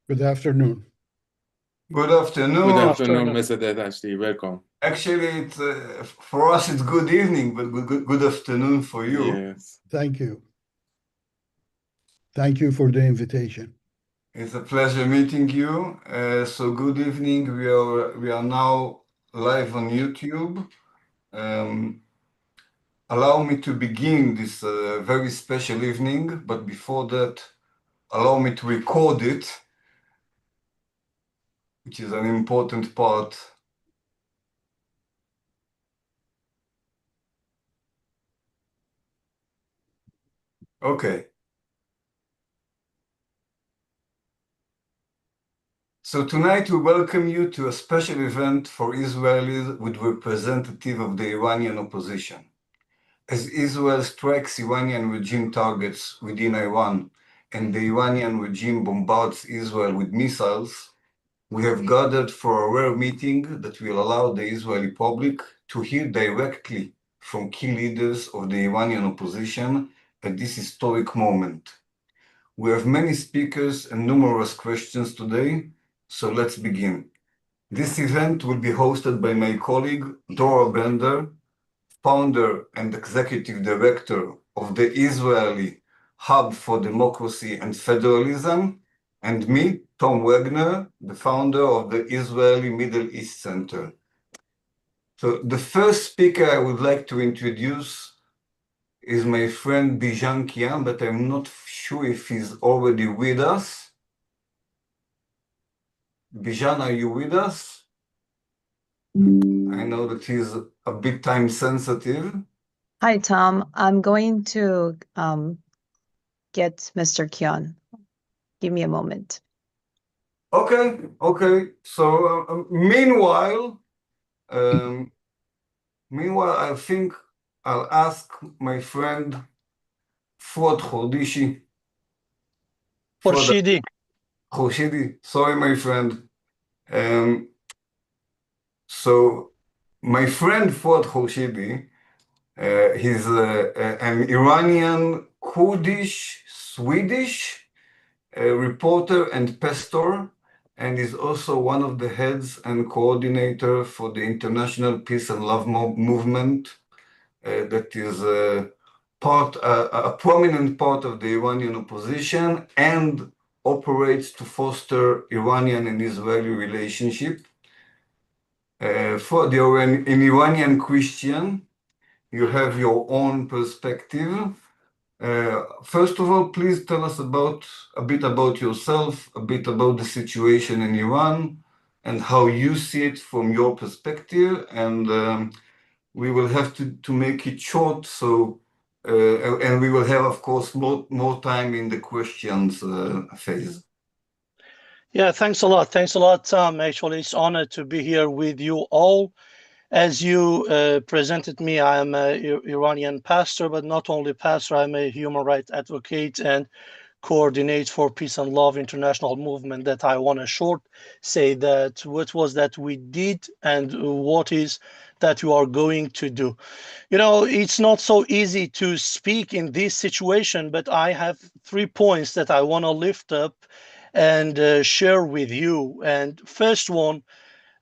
Good afternoon. Good afternoon. Good afternoon, Mr. Dedashti. Welcome. Actually, it's for us it's good evening, but good afternoon for you. Yes. Thank you. Thank you for the invitation. It's a pleasure meeting you. So good evening. We are now live on YouTube. Allow me to begin this very special evening, but before that, allow me to record it, which is an important part. Okay. So tonight we welcome you to a special event for Israelis with representative of the Iranian opposition. As Israel strikes Iranian regime targets within Iran and the Iranian regime bombards Israel with missiles, we have gathered for a rare meeting that will allow the Israeli public to hear directly from key leaders of the Iranian opposition at this historic moment. We have many speakers and numerous questions today, so let's begin. This event will be hosted by my colleague, Dora Bender, founder and executive director of the Israeli Hub for Democracy and Federalism, and me, Tom Wagner, the founder of the Israeli Middle East Center. So the first speaker I would like to introduce is my friend Bijan Kian, but I'm not sure if he's already with us. Bijan, are you with us? I know that he's a bit time sensitive. Hi, Tom. I'm going to get Mr. Kian. Give me a moment. Okay. So meanwhile, I think I'll ask my friend Fuad Khorshidi. Sorry, my friend. So my friend Fuad Khorshidi, he's an Iranian Kurdish Swedish reporter and pastor, and is also one of the heads and coordinator for the International Peace and Love Movement that is a prominent part of the Iranian opposition and operates to foster Iranian and Israeli relationship. For an Iranian Christian, you have your own perspective. First of all, please tell us a bit about yourself, a bit about the situation in Iran, and how you see it from your perspective. And we will have to make it short, so and we will have, of course, more time in the questions phase. Yeah, thanks a lot. Thanks a lot, Tom. Actually, it's an honor to be here with you all. As you presented me, I am an Iranian pastor, but not only pastor, I'm a human rights advocate and coordinate for Peace and Love International Movement. That I want to short say that what was that we did and what is that we are going to do. You know, it's not so easy to speak in this situation, but I have 3 points that I want to lift up and share with you. And first one,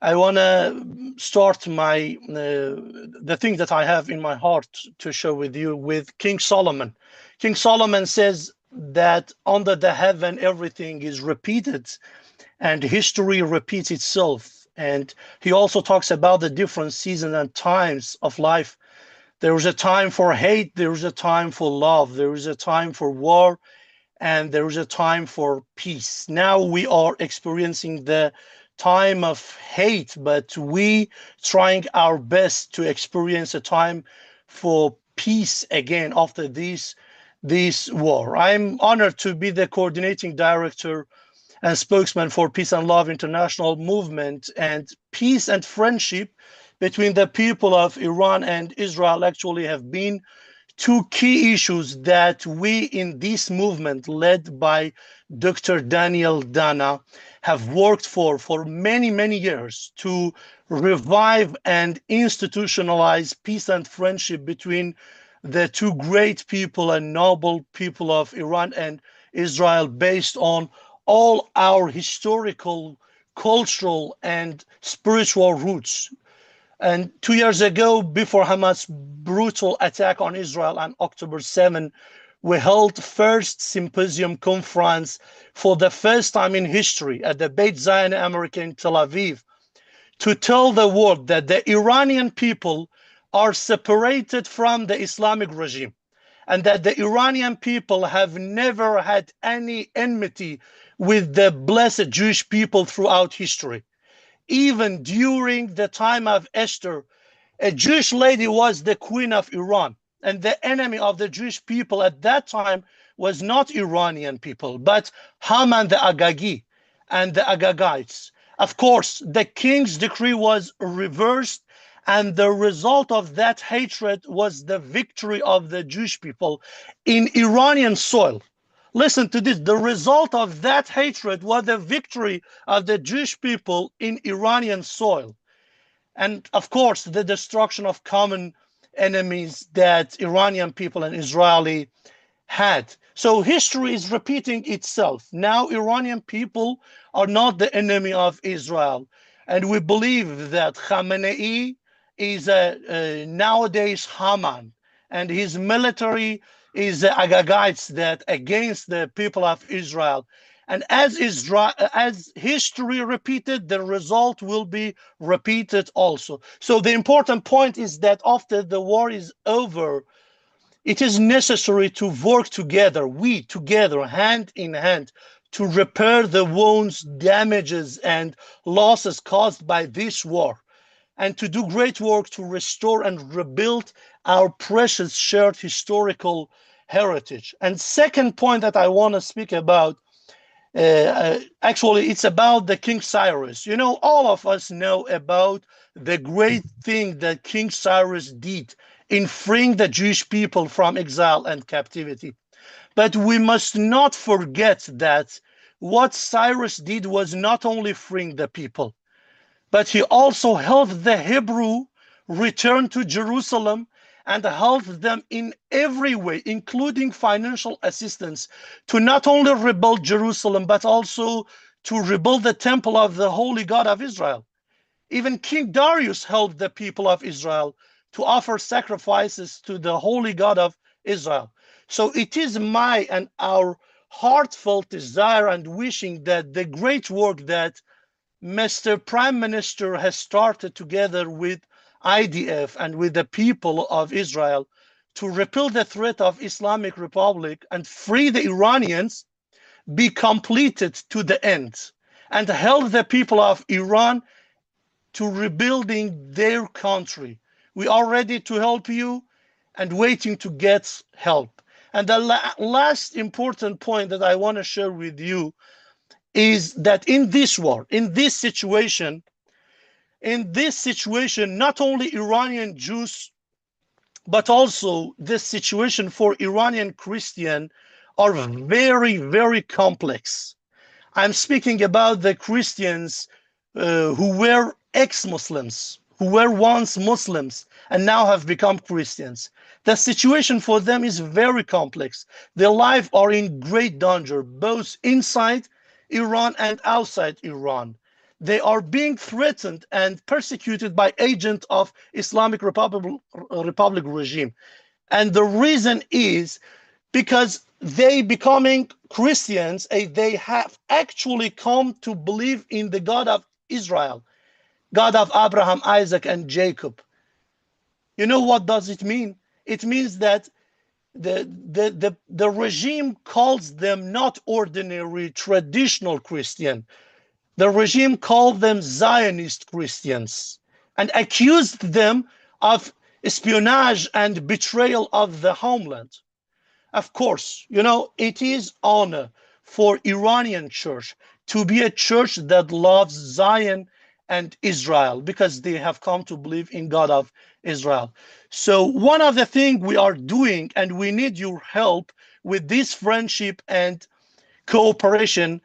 I want to start the thing that I have in my heart to share with you with King Solomon. King Solomon says that under the heaven everything is repeated and history repeats itself. And he also talks about the different seasons and times of life. There is a time for hate, there is a time for love, there is a time for war, and there is a time for peace. Now we are experiencing the time of hate, but we trying our best to experience a time for peace again after this war. I'm honored to be the coordinating director and spokesman for Peace and Love International Movement, and peace and friendship between the people of Iran and Israel actually have been 2 key issues that we in this movement led by Dr. Daniel Dana have worked for many years to revive and institutionalize peace and friendship between the 2 great people and noble people of Iran and Israel based on all our historical, cultural, and spiritual roots. And 2 years ago, before Hamas' brutal attack on Israel on October 7, we held first symposium conference for the first time in history at the Beit Zion America in Tel Aviv to tell the world that the Iranian people are separated from the Islamic regime and that the Iranian people have never had any enmity with the blessed Jewish people throughout history. Even during the time of Esther, a Jewish lady was the queen of Iran. And the enemy of the Jewish people at that time was not Iranian people, but Haman the Agagi and the Agagites. Of course, the king's decree was reversed, and the result of that hatred was the victory of the Jewish people in Iranian soil. Listen to this. The result of that hatred was the victory of the Jewish people in Iranian soil. And of course, the destruction of common enemies that Iranian people and Israeli had. So history is repeating itself. Now Iranian people are not the enemy of Israel. And we believe that Khamenei is nowadays Haman, and his military is the Agagites that against the people of Israel. And as history repeated, the result will be repeated also. So the important point is that after the war is over, it is necessary to work together, we together, hand in hand, to repair the wounds, damages, and losses caused by this war, and to do great work to restore and rebuild our precious shared historical heritage. And second point that I want to speak about, actually, it's about the King Cyrus. You know, all of us know about the great thing that King Cyrus did in freeing the Jewish people from exile and captivity. But we must not forget that what Cyrus did was not only freeing the people, but he also helped the Hebrew return to Jerusalem and helped them in every way, including financial assistance, to not only rebuild Jerusalem, but also to rebuild the temple of the holy God of Israel. Even King Darius helped the people of Israel to offer sacrifices to the holy God of Israel. So it is my and our heartfelt desire and wishing that the great work that Mr. Prime Minister has started together with IDF and with the people of Israel to repel the threat of Islamic Republic and free the Iranians be completed to the end and help the people of Iran to rebuilding their country. We are ready to help you and waiting to get help. And the last important point that I want to share with you is that in this war, in this situation, not only Iranian Jews, but also this situation for Iranian Christian are very, very complex. I'm speaking about the Christians who were ex-Muslims, who were once Muslims and now have become Christians. The situation for them is very complex. Their lives are in great danger, both inside Iran and outside Iran. They are being threatened and persecuted by agents of Islamic Republic regime. And the reason is because they becoming Christians, they have actually come to believe in the God of Israel, God of Abraham, Isaac, and Jacob. You know what does it mean? It means that the regime calls them not ordinary traditional Christian. The regime called them Zionist Christians and accused them of espionage and betrayal of the homeland. Of course, you know, it is honor for Iranian church to be a church that loves Zion and Israel because they have come to believe in God of Israel. So one of the things we are doing, and we need your help with this friendship and cooperation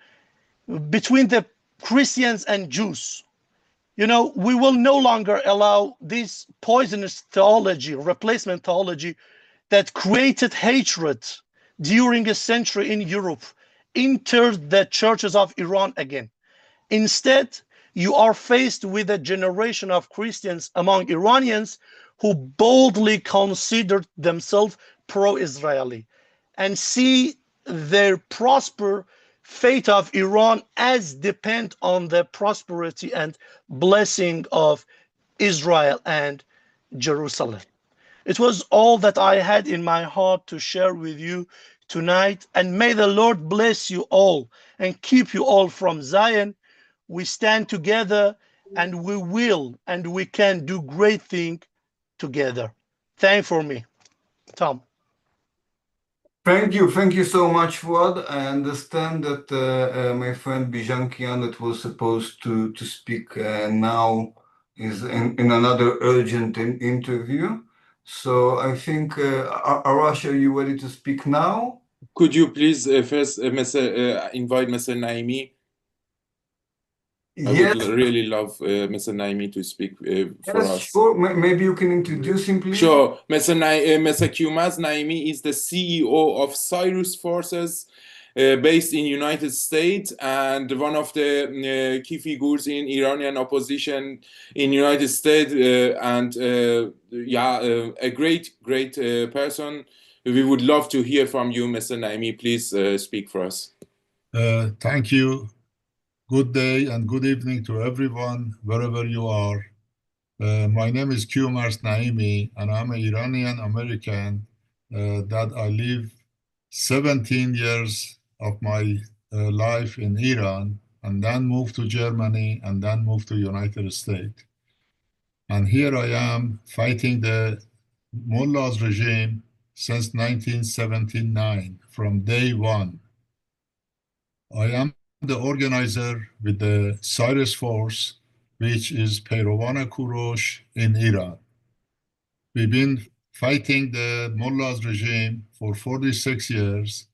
between the Christians and Jews. You know, we will no longer allow this poisonous theology, replacement theology, that created hatred during a century in Europe, enter the churches of Iran again. Instead, you are faced with a generation of Christians among Iranians who boldly consider themselves pro-Israeli and see their fate of Iran as depend on the prosperity and blessing of Israel and Jerusalem. It was all that I had in my heart to share with you tonight, and may the Lord bless you all and keep you all from Zion. We stand together, and we will and we can do great things together. Thank for me. Tom. Thank you so much, Fuad. I understand that my friend Bijan Kian, that was supposed to speak now, is in another urgent interview. So I think, Arash, are you ready to speak now? Could you please first invite Mr. Naimi? I Yes, would really love Mr. Naimi to speak for yes, us. sure. Maybe you can introduce him, please. Sure. Mr. Kiumaz Naimi is the CEO of Cyrus Forces based in United States and one of the key figures in Iranian opposition in United States and a great person. We would love to hear from you, Mr. Naimi. Please speak for us. Thank you. Good day and good evening to everyone, wherever you are. My name is Kiumaz Naimi, and I'm an Iranian-American that I live 17 years of my life in Iran, and then moved to Germany, and then moved to United States. And here I am fighting the mullah's regime since 1979, from day one. I am the organizer with the Cyrus Force, which is Peyrovan Kurosh in Iran. We've been fighting the mullah's regime for 46 years,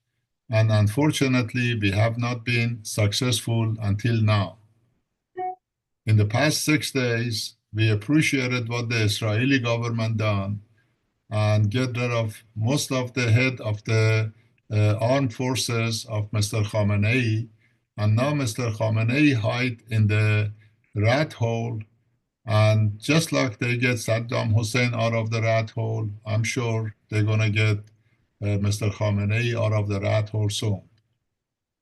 and unfortunately, we have not been successful until now. In the past 6 days, we appreciated what the Israeli government done and get rid of most of the head of the armed forces of Mr. Khamenei. And now Mr. Khamenei hide in the rat hole. And just like they get Saddam Hussein out of the rat hole, I'm sure they're going to get Mr. Khamenei out of the rat hole soon.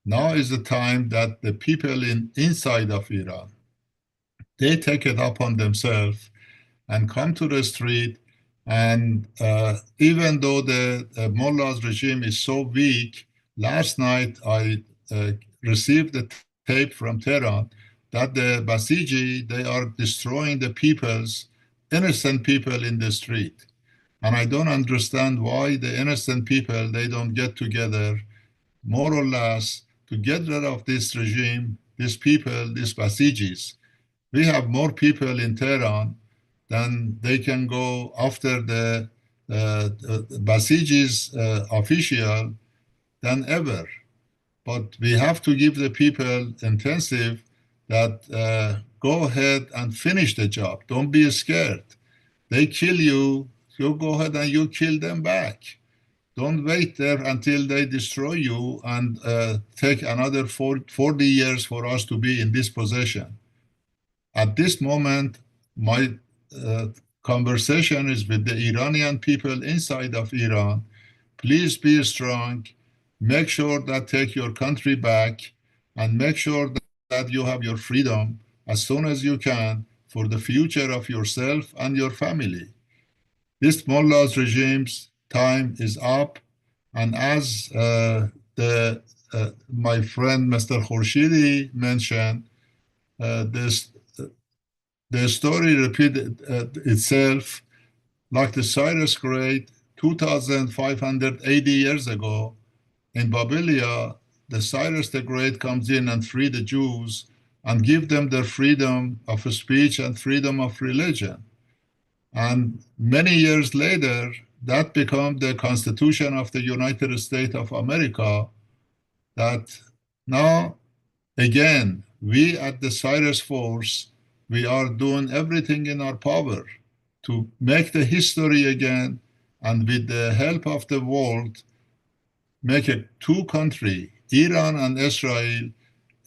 Now is the time that the people inside of Iran, they take it upon themselves and come to the street. And even though the mullah's regime is so weak, last night I received a tape from Tehran that the Basiji, they are destroying the innocent people in the street. And I don't understand why the innocent people, they don't get together, more or less, to get rid of this regime, these people, these Basijis. We have more people in Tehran than they can go after the Basijis official than ever. But we have to give the people intensive that go ahead and finish the job. Don't be scared. They kill you, you go ahead and you kill them back. Don't wait there until they destroy you and take another 40 years for us to be in this position. At this moment, my conversation is with the Iranian people inside of Iran. Please be strong. Make sure that take your country back and make sure that you have your freedom as soon as you can for the future of yourself and your family. This mullah's regime's time is up. And as my friend Mr. Khorshidi mentioned, the story repeated itself like the Cyrus Great 2,580 years ago. In Babylonia, the Cyrus the Great comes in and free the Jews and give them their freedom of speech and freedom of religion. And many years later, that became the Constitution of the United States of America, that now, again, we at the Cyrus Force, we are doing everything in our power to make the history again, and with the help of the world, make it two country, Iran and Israel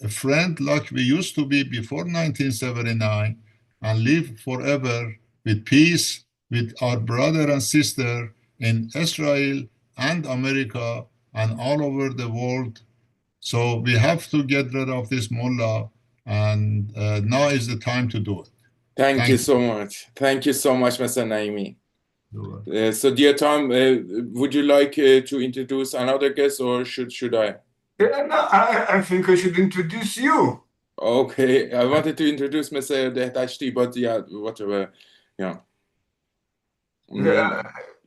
a friend like we used to be before 1979 and live forever with peace with our brother and sister in Israel and America and all over the world. So we have to get rid of this mullah, and now is the time to do it. Thank you so much. Thank you so much, Mr. Naimi. So, dear Tom, would you like to introduce another guest, or should I? Yeah, no, I think I should introduce you. Okay, I wanted to introduce Mr. Dehdashti, but yeah, whatever. Yeah.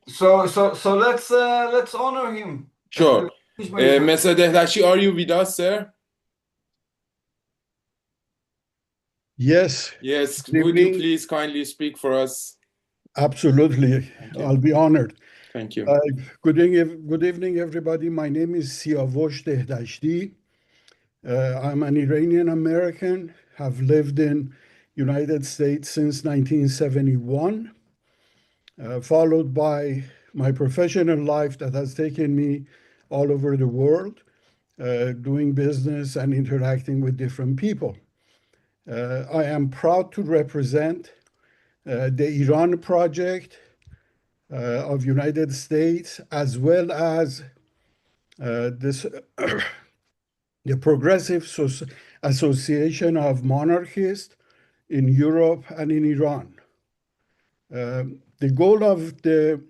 So let's honor him. Sure. Mr. Dehdashti, are you with us, sir? Yes. Yes. Good Would you evening. please kindly speak for us? Absolutely. I'll be honored. Thank you. Good evening, everybody. My name is Siavosh Dehdashti. I'm an Iranian-American, have lived in United States since 1971, followed by my professional life that has taken me all over the world, doing business and interacting with different people. I am proud to represent the Iran Project of United States, as well as the Progressive Association of Monarchists in Europe and in Iran. The goal of the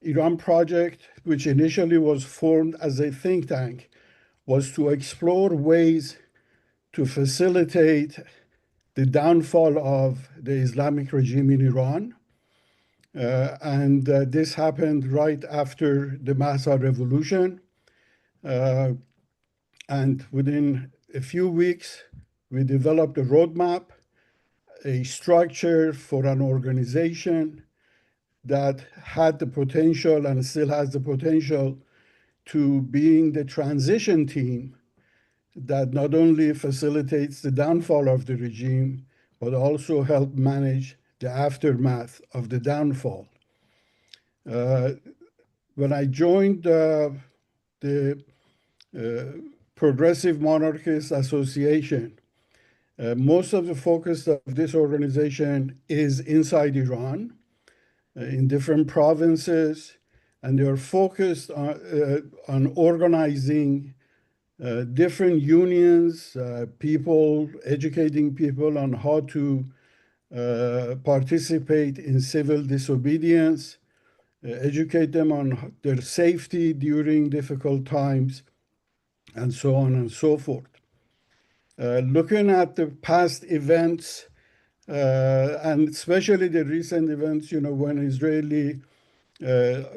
Iran Project, which initially was formed as a think tank, was to explore ways to facilitate the downfall of the Islamic regime in Iran. And this happened right after the Mahsa Revolution. And within a few weeks, we developed a roadmap, a structure for an organization that had the potential and still has the potential to being the transition team that not only facilitates the downfall of the regime, but also help manage the aftermath of the downfall. When I joined the Progressive Monarchist Association, most of the focus of this organization is inside Iran, in different provinces, and they're focused on organizing different unions, people, educating people on how to participate in civil disobedience, educate them on their safety during difficult times, and so on and so forth. Looking at the past events, and especially the recent events, when Israeli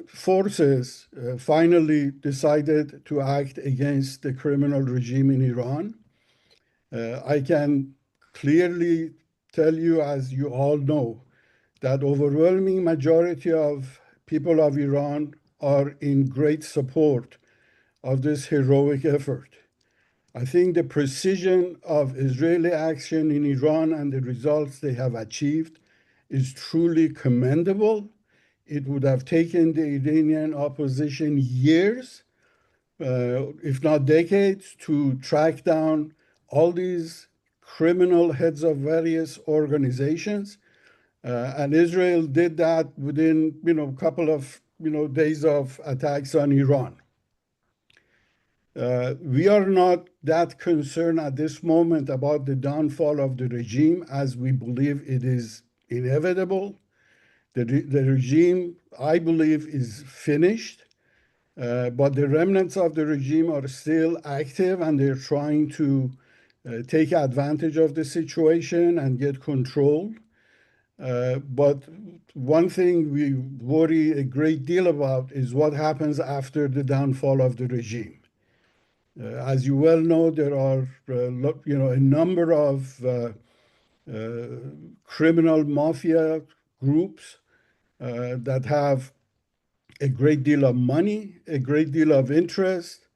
forces finally decided to act against the criminal regime in Iran, I can clearly tell you, as you all know, that overwhelming majority of people of Iran are in great support of this heroic effort. I think the precision of Israeli action in Iran and the results they have achieved is truly commendable. It would have taken the Iranian opposition years, if not decades, to track down all these criminal heads of various organizations. And Israel did that within, a couple of, days of attacks on Iran. We are not that concerned at this moment about the downfall of the regime, as we believe it is inevitable. The regime, I believe, is finished, but the remnants of the regime are still active, and they're trying to take advantage of the situation and get control. But one thing we worry a great deal about is what happens after the downfall of the regime. As you well know, there are a number of criminal mafia groups that have a great deal of money, a great deal of interest.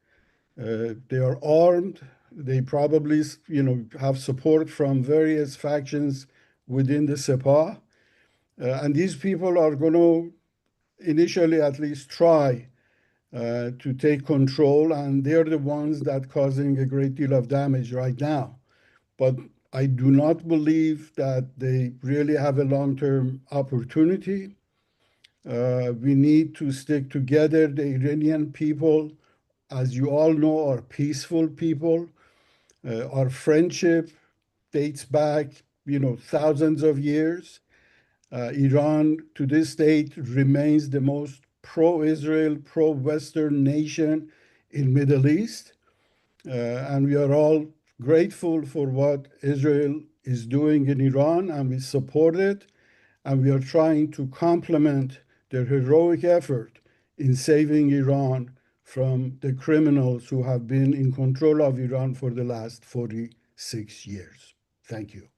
They are armed. They probably, have support from various factions within the Sepah. And these people are going to initially at least try to take control, and they're the ones that causing a great deal of damage right now. But I do not believe that they really have a long-term opportunity. We need to stick together. The Iranian people, as you all know, are peaceful people. Our friendship dates back, thousands of years. Iran, to this date, remains the most pro-Israel, pro-Western nation in Middle East. And we are all grateful for what Israel is doing in Iran, and we support it. And we are trying to complement their heroic effort in saving Iran from the criminals who have been in control of Iran for the last 46 years. Thank you.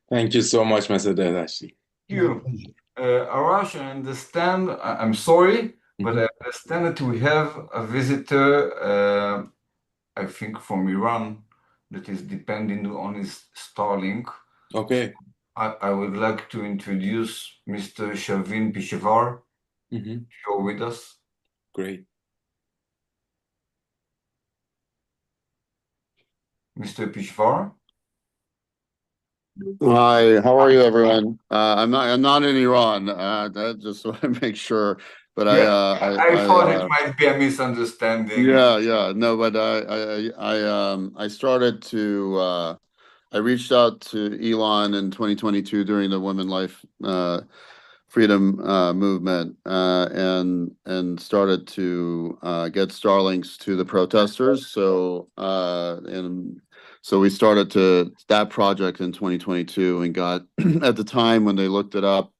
Thank you so much, Mr. Dadashi. Thank you. Arash, I understand, I'm sorry, but I understand that we have a visitor, I think from Iran, that is depending on his Starlink. Okay. I would like to introduce Mr. Sharwin פישוואר. You're with us. Great. Mr. פישוואר. Hi, how are you, everyone? I'm not in Iran. I just want to make sure. But yeah, I thought it might be a misunderstanding. Yeah. No, but I started to. I reached out to Elon in 2022 during the Women Life Freedom movement, and started to get Starlinks to the protesters. So so we started that project in 2022 and got at the time when they looked it up.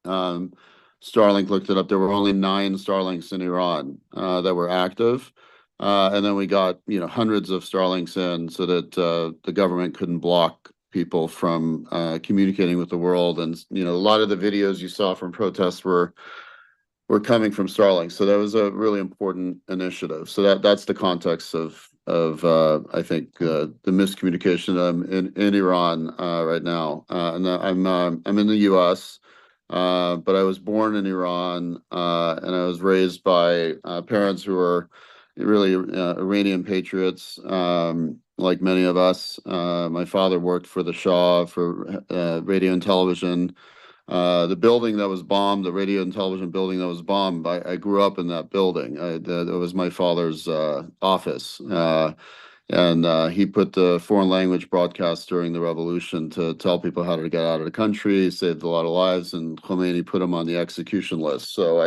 Starlink looked it up. There were only 9 Starlinks in Iran that were active. And then we got, hundreds of Starlinks in so that the government couldn't block people from communicating with the world. And, a lot of the videos you saw from protests were coming from Starlink. So that was a really important initiative. So that's the context of I think the miscommunication in Iran right now. And I'm in the U.S., but I was born in Iran, and I was raised by parents who were really Iranian patriots, like many of us. My father worked for the Shah for radio and television. The building that was bombed, the radio and television building that was bombed, I grew up in that building. That was my father's office. And he put the foreign language broadcast during the revolution to tell people how to get out of the country. He saved a lot of lives, and Khomeini put him on the execution list. So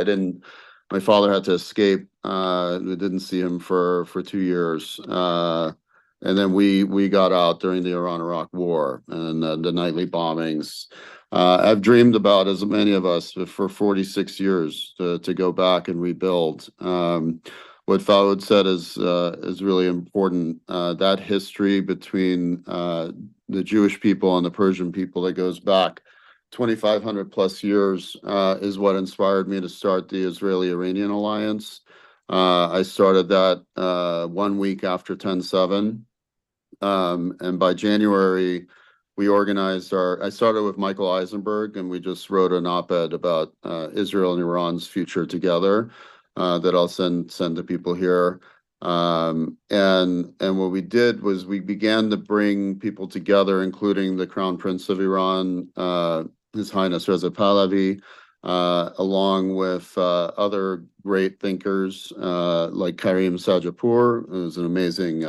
my father had to escape. We didn't see him for 2 years. And then we got out during the Iran-Iraq War and the nightly bombings. I've dreamed about, as many of us, for 46 years to go back and rebuild. What Fawad said is really important. That history between the Jewish people and the Persian people that goes back 2,500 plus years is what inspired me to start the Israeli-Iranian alliance. I started that 1 week after 10/7. And by January, we organized I started with Michael Eisenberg, and we just wrote an op-ed about Israel and Iran's future together that I'll send to people here. And what we did was we began to bring people together, including the Crown Prince of Iran, His Highness Reza Pahlavi, along with other great thinkers like Karim Sajapur, who's an amazing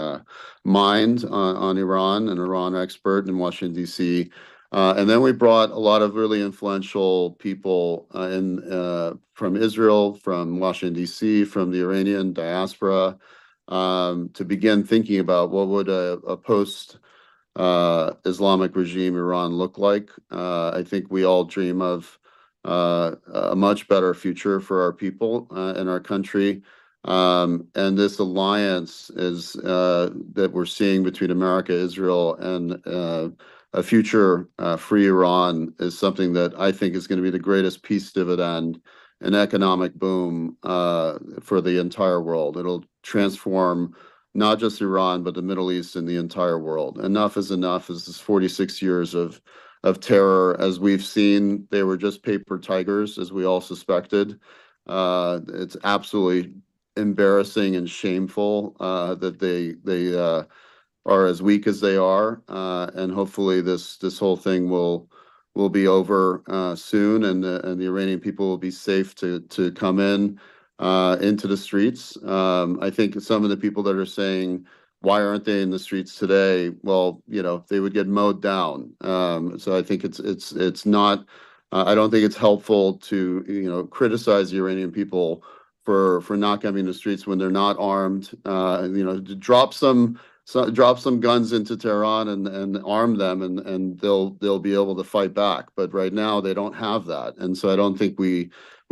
mind on Iran, an Iran expert in Washington, D.C. And then we brought a lot of really influential people from Israel, from Washington, D.C., from the Iranian diaspora, to begin thinking about what would a post Islamic regime Iran look like. I think we all dream of a much better future for our people and our country. And this alliance is that we're seeing between America, Israel, and a future free Iran is something that I think is going to be the greatest peace dividend and economic boom for the entire world. It'll transform not just Iran, but the Middle East and the entire world. Enough is enough. This is 46 years of terror. As we've seen, they were just paper tigers, as we all suspected. It's absolutely embarrassing and shameful that they are as weak as they are, and hopefully this whole thing will be over soon, and the Iranian people will be safe to come into the streets. I think some of the people that are saying, why aren't they in the streets today? Well, they would get mowed down. So I think it's not. I don't think it's helpful to criticize the Iranian people for not coming to the streets when they're not armed. To drop some guns into Tehran and arm them, and they'll be able to fight back. But right now they don't have that, and so I don't think we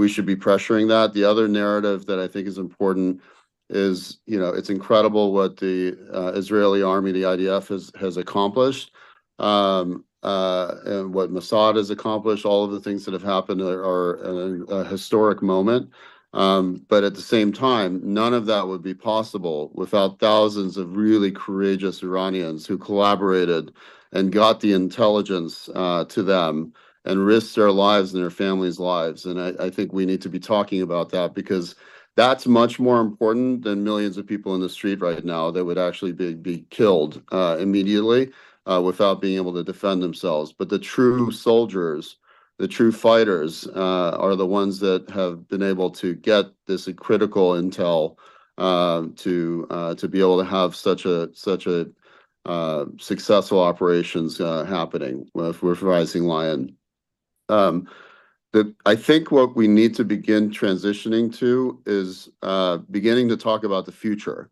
should be pressuring that. The other narrative that I think is important is, it's incredible what the Israeli army, the IDF, has accomplished, and what Mossad has accomplished. All of the things that have happened are a historic moment. But at the same time, none of that would be possible without thousands of really courageous Iranians who collaborated and got the intelligence to them and risked their lives and their families' lives. And I think we need to be talking about that, because that's much more important than millions of people in the street right now that would actually be killed immediately without being able to defend themselves. But the true soldiers, the true fighters, are the ones that have been able to get this critical intel to be able to have such a successful operations happening with Rising Lion. I think what we need to begin transitioning to is beginning to talk about the future.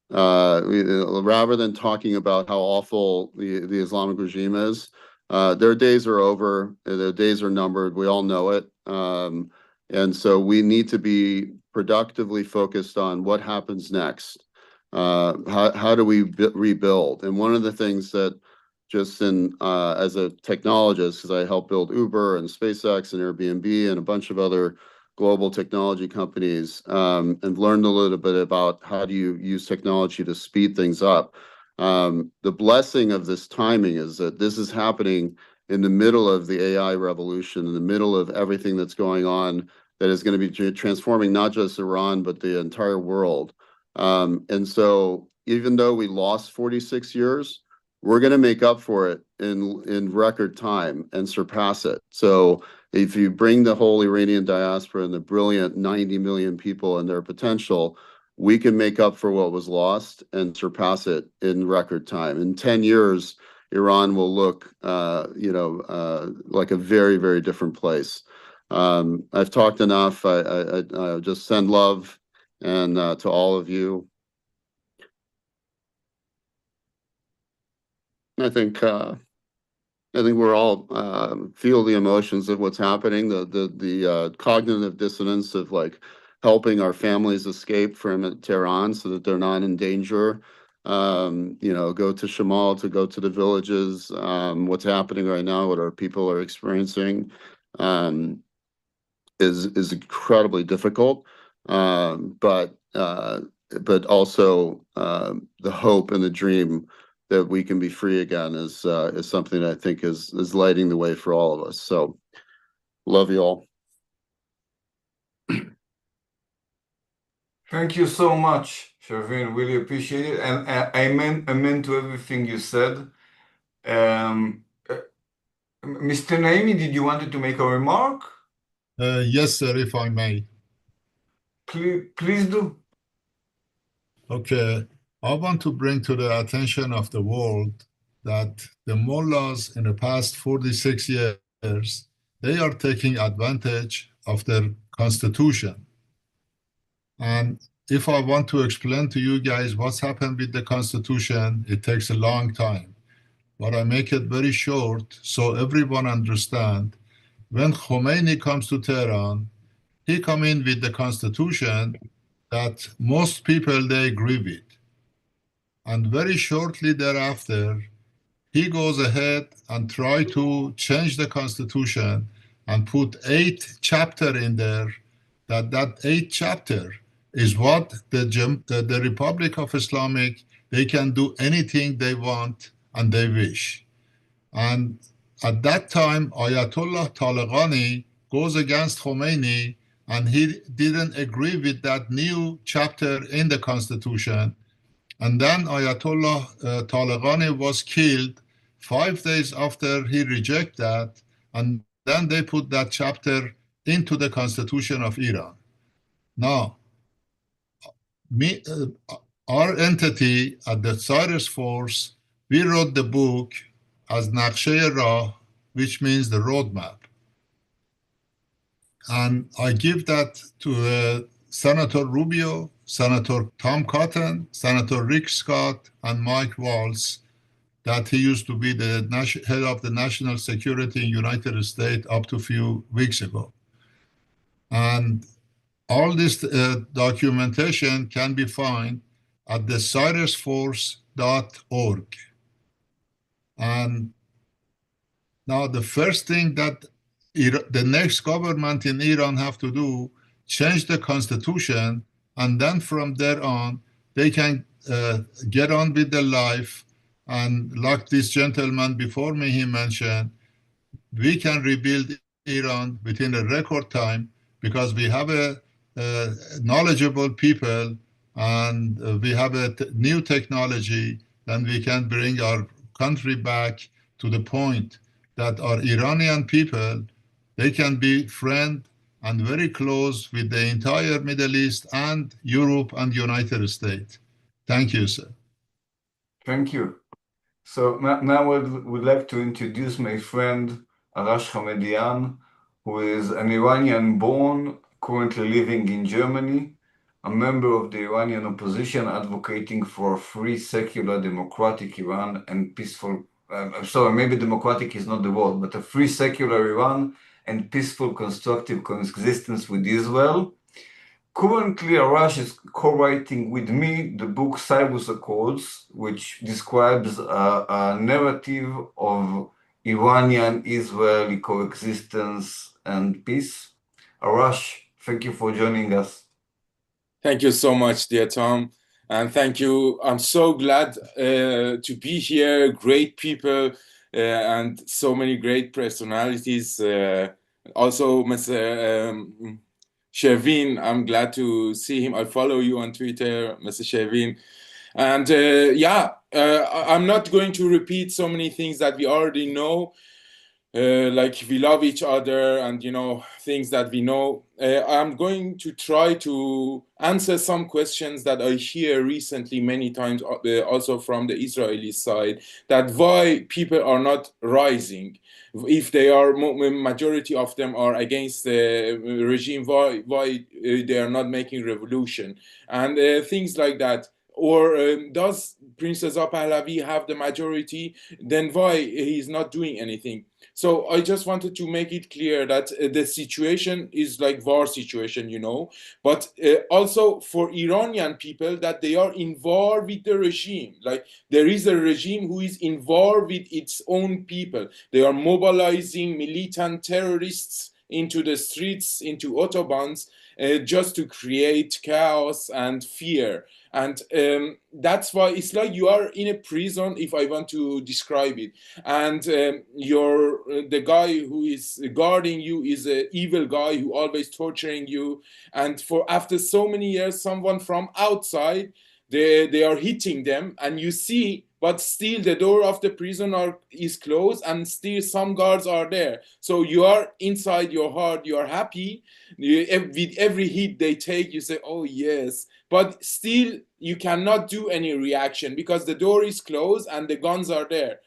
Rather than talking about how awful the Islamic regime is, their days are over, their days are numbered, we all know it. And so we need to be productively focused on what happens next. How do we rebuild? And one of the things that just as a technologist, because I helped build Uber and SpaceX and Airbnb and a bunch of other global technology companies, and learned a little bit about how do you use technology to speed things up. The blessing of this timing is that this is happening in the middle of the AI revolution, in the middle of everything that's going on that is going to be transforming not just Iran, but the entire world. And so even though we lost 46 years, we're going to make up for it in record time and surpass it. So if you bring the whole Iranian diaspora and the brilliant 90 million people and their potential, we can make up for what was lost and surpass it in record time. In 10 years, Iran will look, like a very, very different place. I've talked enough. I just send love and to all of you. I think we're all feel the emotions of what's happening, the cognitive dissonance of like helping our families escape from Tehran so that they're not in danger. Go to Shamal, to go to the villages. What's happening right now, what our people are experiencing, is incredibly difficult. But also the hope and the dream that we can be free again is something that I think is lighting the way for all of us. So, love you all. Thank you so much, Shervin. Really appreciate it, and amen to everything you said. Mr. Naimi, did you want to make a remark? Yes, sir, if I may. Please do. Okay. I want to bring to the attention of the world that the mullahs in the past 46 years, they are taking advantage of their constitution. And if I want to explain to you guys what's happened with the constitution, it takes a long time. But I make it very short so everyone understand. When Khomeini comes to Tehran, he come in with the constitution that most people, they agree with. And very shortly thereafter, he goes ahead and try to change the constitution and put 8 chapters in there, that 8th chapter is what the Republic of Islamic, they can do anything they want and they wish. And at that time, Ayatollah Talaqani goes against Khomeini and he didn't agree with that new chapter in the constitution. And then Ayatollah Taleghani was killed 5 days after he rejected that, and then they put that chapter into the constitution of Iran. Now, our entity at the Cyrus Force, we wrote the book as Nakhshe Rah, which means the roadmap. And I give that to Senator Rubio, Senator Tom Cotton, Senator Rick Scott, and Mike Waltz, that he used to be the head of the national security in United States up to a few weeks ago. And all this documentation can be found at the cyrusforce.org. And now the first thing that the next government in Iran have to do, change the constitution, and then from there on, they can get on with their life. And like this gentleman before me, he mentioned, we can rebuild Iran within a record time because we have a knowledgeable people and we have a new technology, and we can bring our country back to the point that our Iranian people, they can be friend and very close with the entire Middle East and Europe and United States. Thank you, sir. Thank you. So now I would like to introduce my friend Arash Hamedian, who is an Iranian born, currently living in Germany, a member of the Iranian opposition advocating for free, secular, democratic Iran and peaceful, sorry, maybe democratic is not the word, but a free, secular Iran and peaceful, constructive coexistence with Israel. Currently, Arash is co-writing with me the book Cyrus Accords, which describes a narrative of Iranian-Israeli coexistence and peace. Arash, thank you for joining us. Thank you so much, dear Tom. And thank you. I'm so glad to be here. Great people and so many great personalities. Also, Mr. Sherwin, I'm glad to see him. I follow you on Twitter, Mr. Sherwin. And I'm not going to repeat so many things that we already know. Like we love each other and, you know, things that we know. I'm going to try to answer some questions that I hear recently many times also from the Israeli side, that why people are not rising. If they are, majority of them are against the regime, why they are not making revolution and things like that. Or does Prince Reza Pahlavi have the majority? Then why he's not doing anything? So I just wanted to make it clear that the situation is like war situation, you know, but also for Iranian people that they are in war with the regime. Like there is a regime who is in war with its own people. They are mobilizing militant terrorists into the streets, into autobahns, just to create chaos and fear. And that's why it's like you are in a prison, if I want to describe it. And the guy who is guarding you is an evil guy who always torturing you. And after so many years, someone from outside, they are hitting them, and you see, but still the door of the prison is closed, and still some guards are there. So you are inside your heart, you are happy. With every hit they take, you say, oh yes. But still, you cannot do any reaction because the door is closed and the guns are there.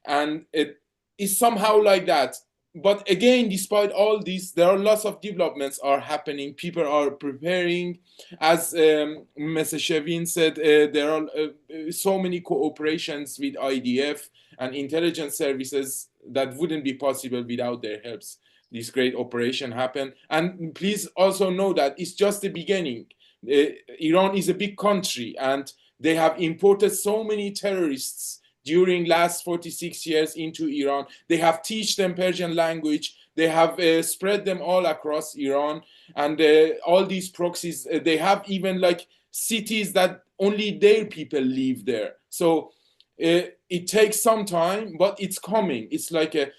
And it is somehow like that. But again, despite all this, there are lots of developments are happening. People are preparing. As Mr. Sherwin said, there are so many cooperations with IDF and intelligence services that wouldn't be possible without their helps. This great operation happened. And please also know that it's just the beginning. Iran is a big country, and they have imported so many terrorists during last 46 years into Iran. They have taught them Persian language. They have spread them all across Iran. And all these proxies, they have even like cities that only their people live there. So it takes some time, but it's coming. It's like a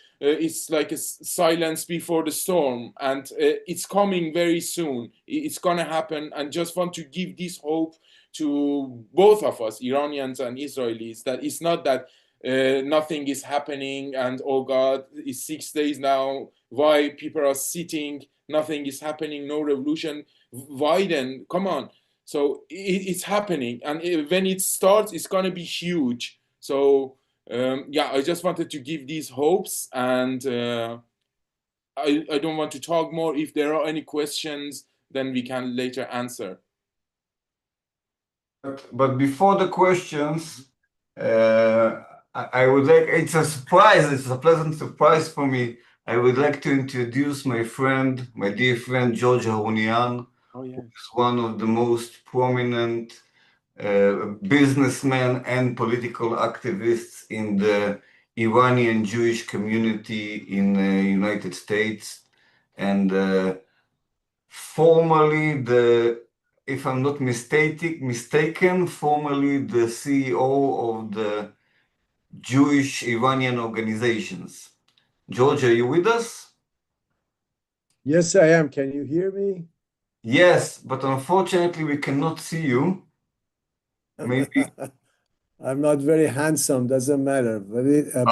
silence before the storm, and it's coming very soon. It's gonna happen, and just want to give this hope to both of us, Iranians and Israelis, that it's not that nothing is happening and oh God, it's 6 days now, why people are sitting, nothing is happening, no revolution, why then? Come on. So it's happening, and when it starts, it's going to be huge. So yeah, I just wanted to give these hopes, and I don't want to talk more. If there are any questions, then we can later answer. But before the questions, I would like, it's a surprise, it's a pleasant surprise for me. I would like to introduce my friend, my dear friend, George Harunian, Oh, yeah. who's one of the most prominent businessmen and political activists in the Iranian Jewish community in the United States, and formerly if I'm not mistaken, formerly the CEO of the Jewish-Iranian organizations. George, are you with us? Yes, I am. Can you hear me? Yes, but unfortunately we cannot see you. Maybe. I'm not very handsome, doesn't matter. But Yes, I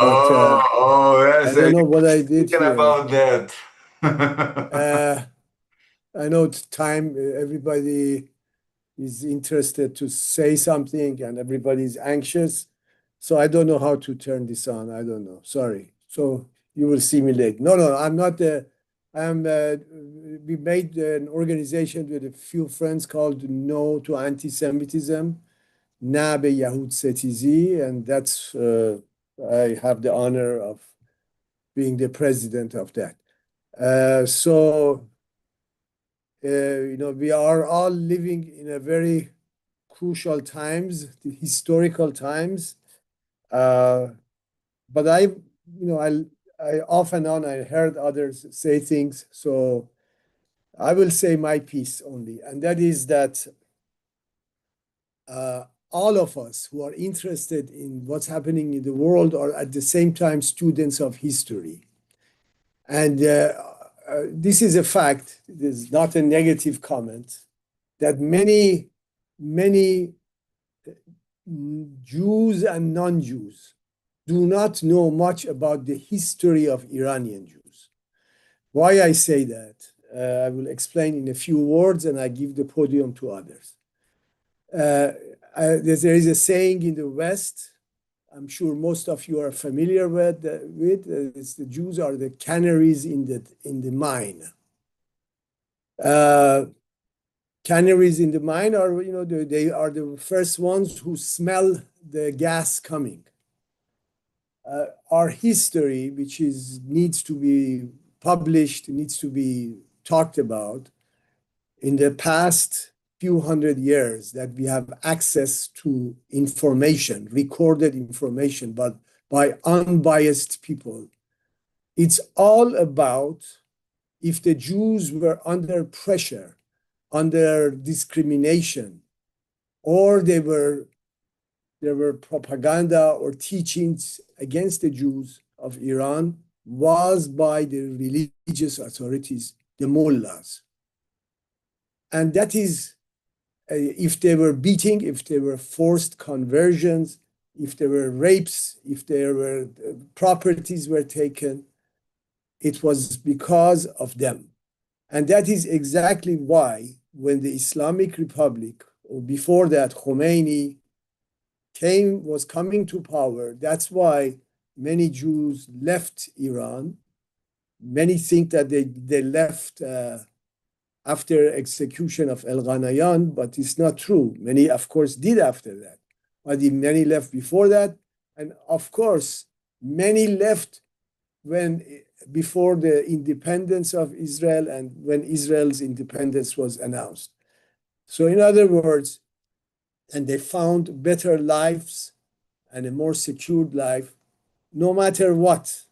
don't know what I did thinking here. about that. I know it's time, everybody is interested to say something and everybody's anxious. So I don't know how to turn this on. I don't know. Sorry. So you will see me late. No, I'm not. We made an organization with a few friends called No to Anti-Semitism, Na be Yahud Setizi, and that's I have the honor of being the president of that. We are all living in a very crucial times, the historical times. But I off and on, I heard others say things, so I will say my piece only, and that is that all of us who are interested in what's happening in the world are at the same time students of history. And this is a fact, it is not a negative comment, that many Jews and non-Jews do not know much about the history of Iranian Jews. Why I say that, I will explain in a few words, and I give the podium to others. There is a saying in the West, I'm sure most of you are familiar with it's the Jews are the canaries in the mine. Canaries in the mine are, they are the first ones who smell the gas coming. Our history, which needs to be published, needs to be talked about, in the past few hundred years that we have access to information, recorded information, but by unbiased people. It's all about if the Jews were under pressure, under discrimination, or there were propaganda or teachings against the Jews of Iran was by the religious authorities, the mullahs. And that is, if they were beating, if there were forced conversions, if there were rapes, if there were properties were taken, it was because of them. And that is exactly why when the Islamic Republic, or before that, Khomeini was coming to power, that's why many Jews left Iran. Many think that they left after execution of El-Ghanayan, but it's not true. Many, of course, did after that. But many left before that. And of course, many left before the independence of Israel and when Israel's independence was announced. So in other words, and they found better lives and a more secured life, no matter what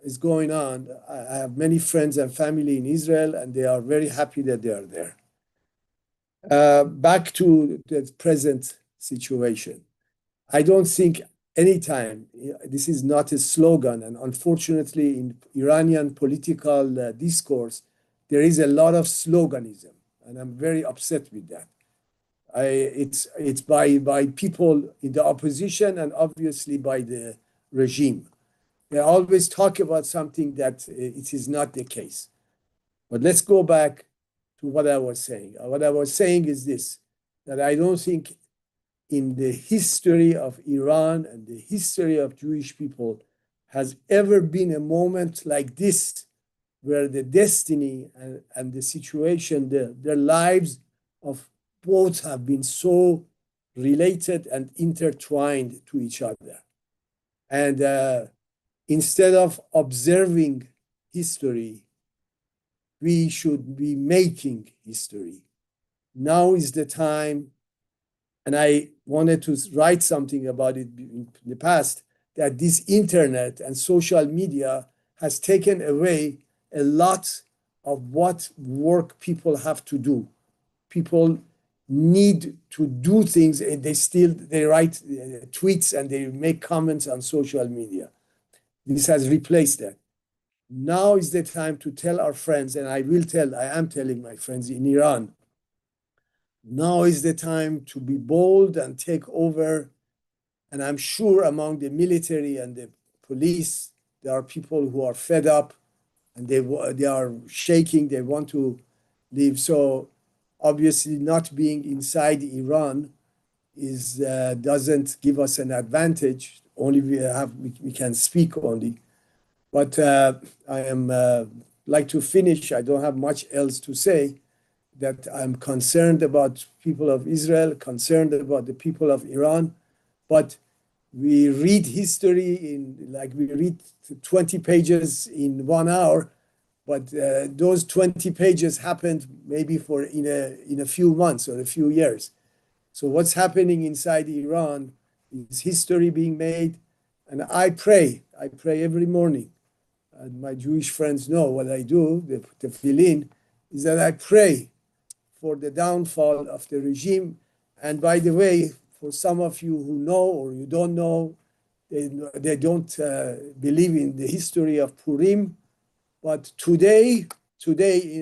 is going on. I have many friends and family in Israel, and they are very happy that they are there. Back to the present situation. I don't think anytime. This is not a slogan, and unfortunately in Iranian political discourse, there is a lot of sloganism, and I'm very upset with that. It's by people in the opposition and obviously by the regime. They always talk about something that it is not the case. But let's go back to what I was saying. What I was saying is this, that I don't think in the history of Iran and the history of Jewish people has ever been a moment like this, where the destiny and the situation, their lives of both have been so related and intertwined to each other. And instead of observing history, we should be making history. Now is the time, and I wanted to write something about it in the past, that this internet and social media has taken away a lot of what work people have to do. People need to do things, and they write tweets and they make comments on social media. This has replaced that. Now is the time to tell our friends, and I am telling my friends in Iran, now is the time to be bold and take over. And I'm sure among the military and the police, there are people who are fed up and they are shaking, they want to leave. So obviously not being inside Iran doesn't give us an advantage. Only we can speak only. But I am like to finish. I don't have much else to say. That I'm concerned about people of Israel, concerned about the people of Iran, but we read history we read 20 pages in 1 hour, but those 20 pages happened maybe in a few months or a few years. So what's happening inside Iran is history being made, and I pray every morning, and my Jewish friends know what I do, the tefillin, is that I pray for the downfall of the regime. And by the way, for some of you who know or you don't know, they don't believe in the history of Purim. But today,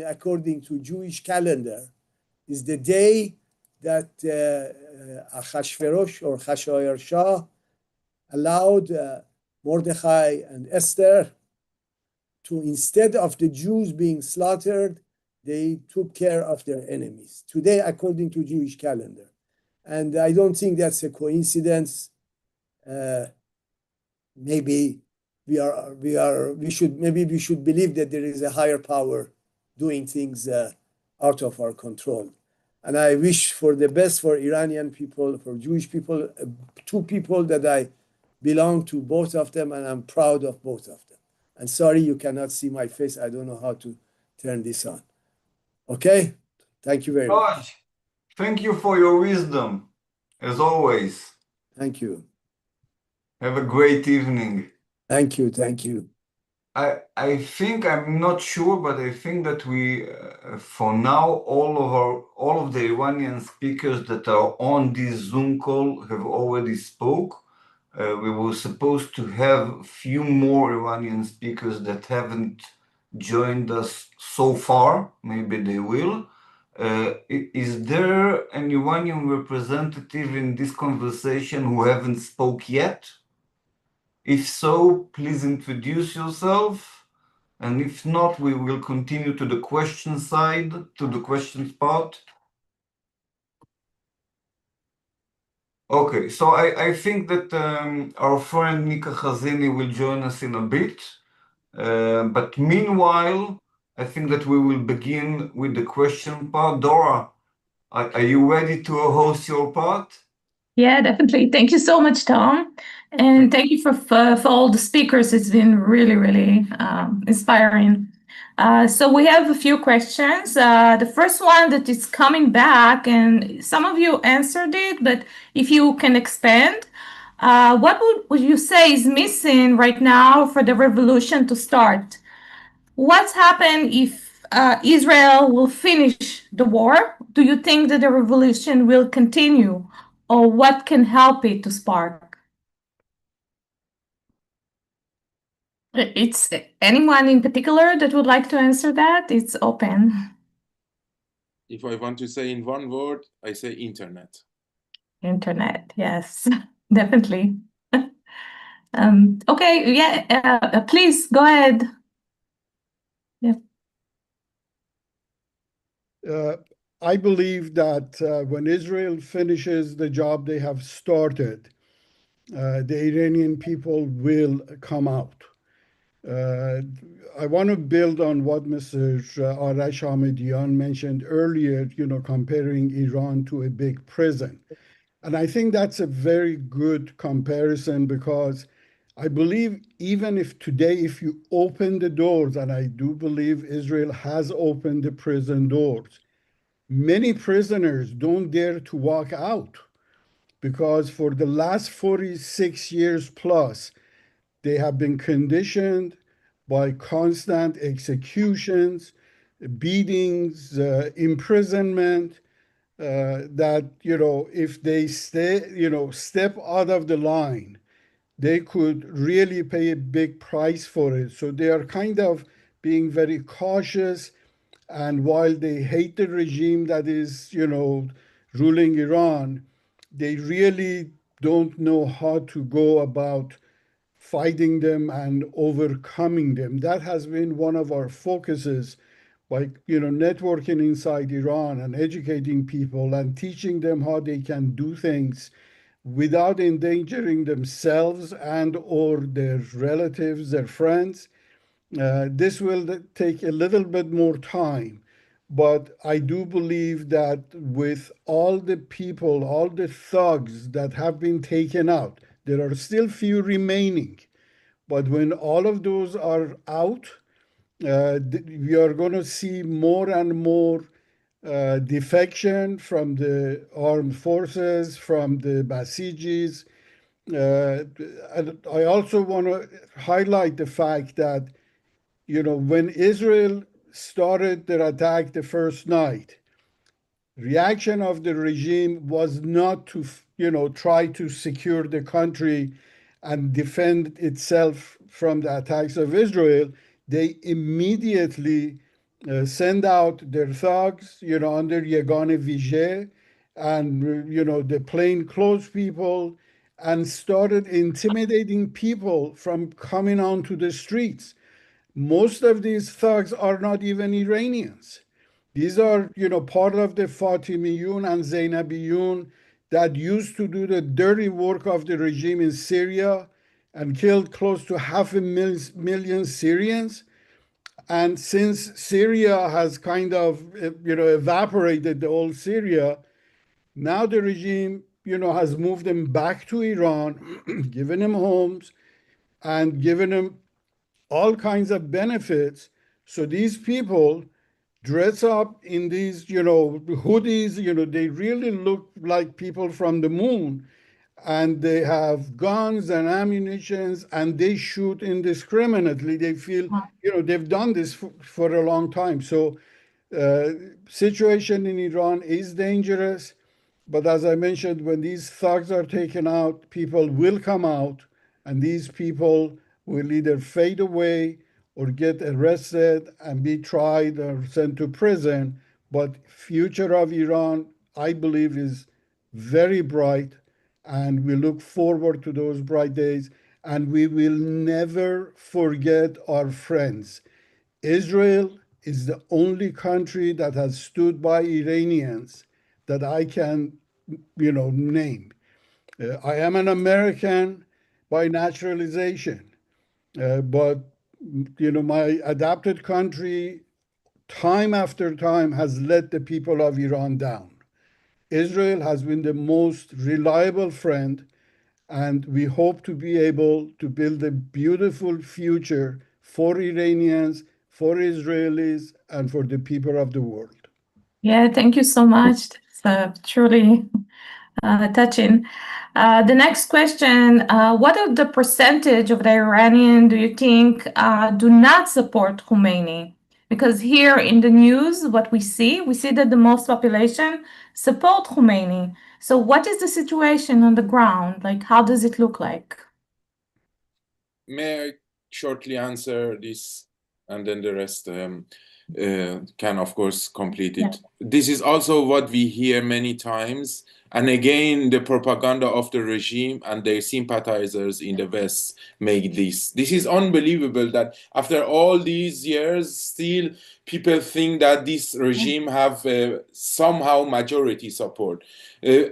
according to Jewish calendar, is the day that Achashverosh or Chashayar Shah allowed Mordechai and Esther to, instead of the Jews being slaughtered, they took care of their enemies. Today, according to Jewish calendar. And I don't think that's a coincidence. Maybe we should believe that there is a higher power doing things out of our control. And I wish for the best for Iranian people, for Jewish people, two people that I belong to, both of them, and I'm proud of both of them. And sorry you cannot see my face. I don't know how to turn this on. Okay? Thank you very much. Thank you for your wisdom, as always. Thank you. Have a great evening. Thank you. I think, I'm not sure, but I think that we, for now, all of the Iranian speakers that are on this Zoom call have already spoke. We were supposed to have a few more Iranian speakers that haven't joined us so far. Maybe they will. Is there an Iranian representative in this conversation who haven't spoke yet? If so, please introduce yourself. And if not, we will continue to the question side, to the questions part. Okay, so I think that our friend Mika Khazini will join us in a bit. But meanwhile, I think that we will begin with the question part. Dora, are you ready to host your part? Yeah, definitely. Thank you so much, Tom. And thank you for all the speakers. It's been really, really inspiring. So we have a few questions. The first one that is coming back, and some of you answered it, but if you can expand, what would you say is missing right now for the revolution to start? What's happened if Israel will finish the war? Do you think that the revolution will continue? Or what can help it to spark? It's anyone in particular that would like to answer that? It's open. If I want to say in one word, I say internet. Internet, yes, definitely. Okay, yeah, please go ahead. Yeah. I believe that when Israel finishes the job they have started, the Iranian people will come out. I want to build on what Mr. Arash Ahmedian mentioned earlier, comparing Iran to a big prison. And I think that's a very good comparison, because I believe even if today, if you open the doors, and I do believe Israel has opened the prison doors, many prisoners don't dare to walk out, because for the last 46 years plus, they have been conditioned by constant executions, beatings, imprisonment, that, if they step out of the line, they could really pay a big price for it. So they are kind of being very cautious. And while they hate the regime that is, ruling Iran, they really don't know how to go about fighting them and overcoming them. That has been one of our focuses by, networking inside Iran and educating people and teaching them how they can do things without endangering themselves and or their relatives, their friends. This will take a little bit more time, but I do believe that with all the people, all the thugs that have been taken out, there are still few remaining. But when all of those are out, we are going to see more and more defection from the armed forces, from the Basijis. And I also want to highlight the fact that, when Israel started their attack the first night, reaction of the regime was not to, try to secure the country and defend itself from the attacks of Israel. They immediately send out their thugs, under Yagane Vijay and, the plainclothes people, and started intimidating people from coming onto the streets. Most of these thugs are not even Iranians. These are, part of the Fatimiyun and Zainabiyun that used to do the dirty work of the regime in Syria and killed close to 500,000 Syrians. And since Syria has kind of, evaporated the old Syria, now the regime, has moved them back to Iran, given them homes and given them all kinds of benefits. So these people dress up in these, hoodies, they really look like people from the moon. And they have guns and ammunitions, and they shoot indiscriminately. They feel, they've done this for a long time. So situation in Iran is dangerous. But as I mentioned, when these thugs are taken out, people will come out, and these people will either fade away or get arrested and be tried or sent to prison. But future of Iran, I believe, is very bright, and we look forward to those bright days. And we will never forget our friends. Israel is the only country that has stood by Iranians that I can, name. I am an American by naturalization, but, my adopted country, time after time, has let the people of Iran down. Israel has been the most reliable friend, and we hope to be able to build a beautiful future for Iranians, for Israelis, and for the people of the world. Yeah, thank you so much. It's truly touching. The next question, what are the percentage of the Iranian do you think do not support Khomeini? Because here in the news, what we see that the most population support Khomeini. So what is the situation on the ground? Like, how does it look like? May I shortly answer this, and then the rest can, of course, complete it. Yeah. This is also what we hear many times. And again, the propaganda of the regime and their sympathizers in the West make this. This is unbelievable that after all these years, still people think that this regime have somehow majority support.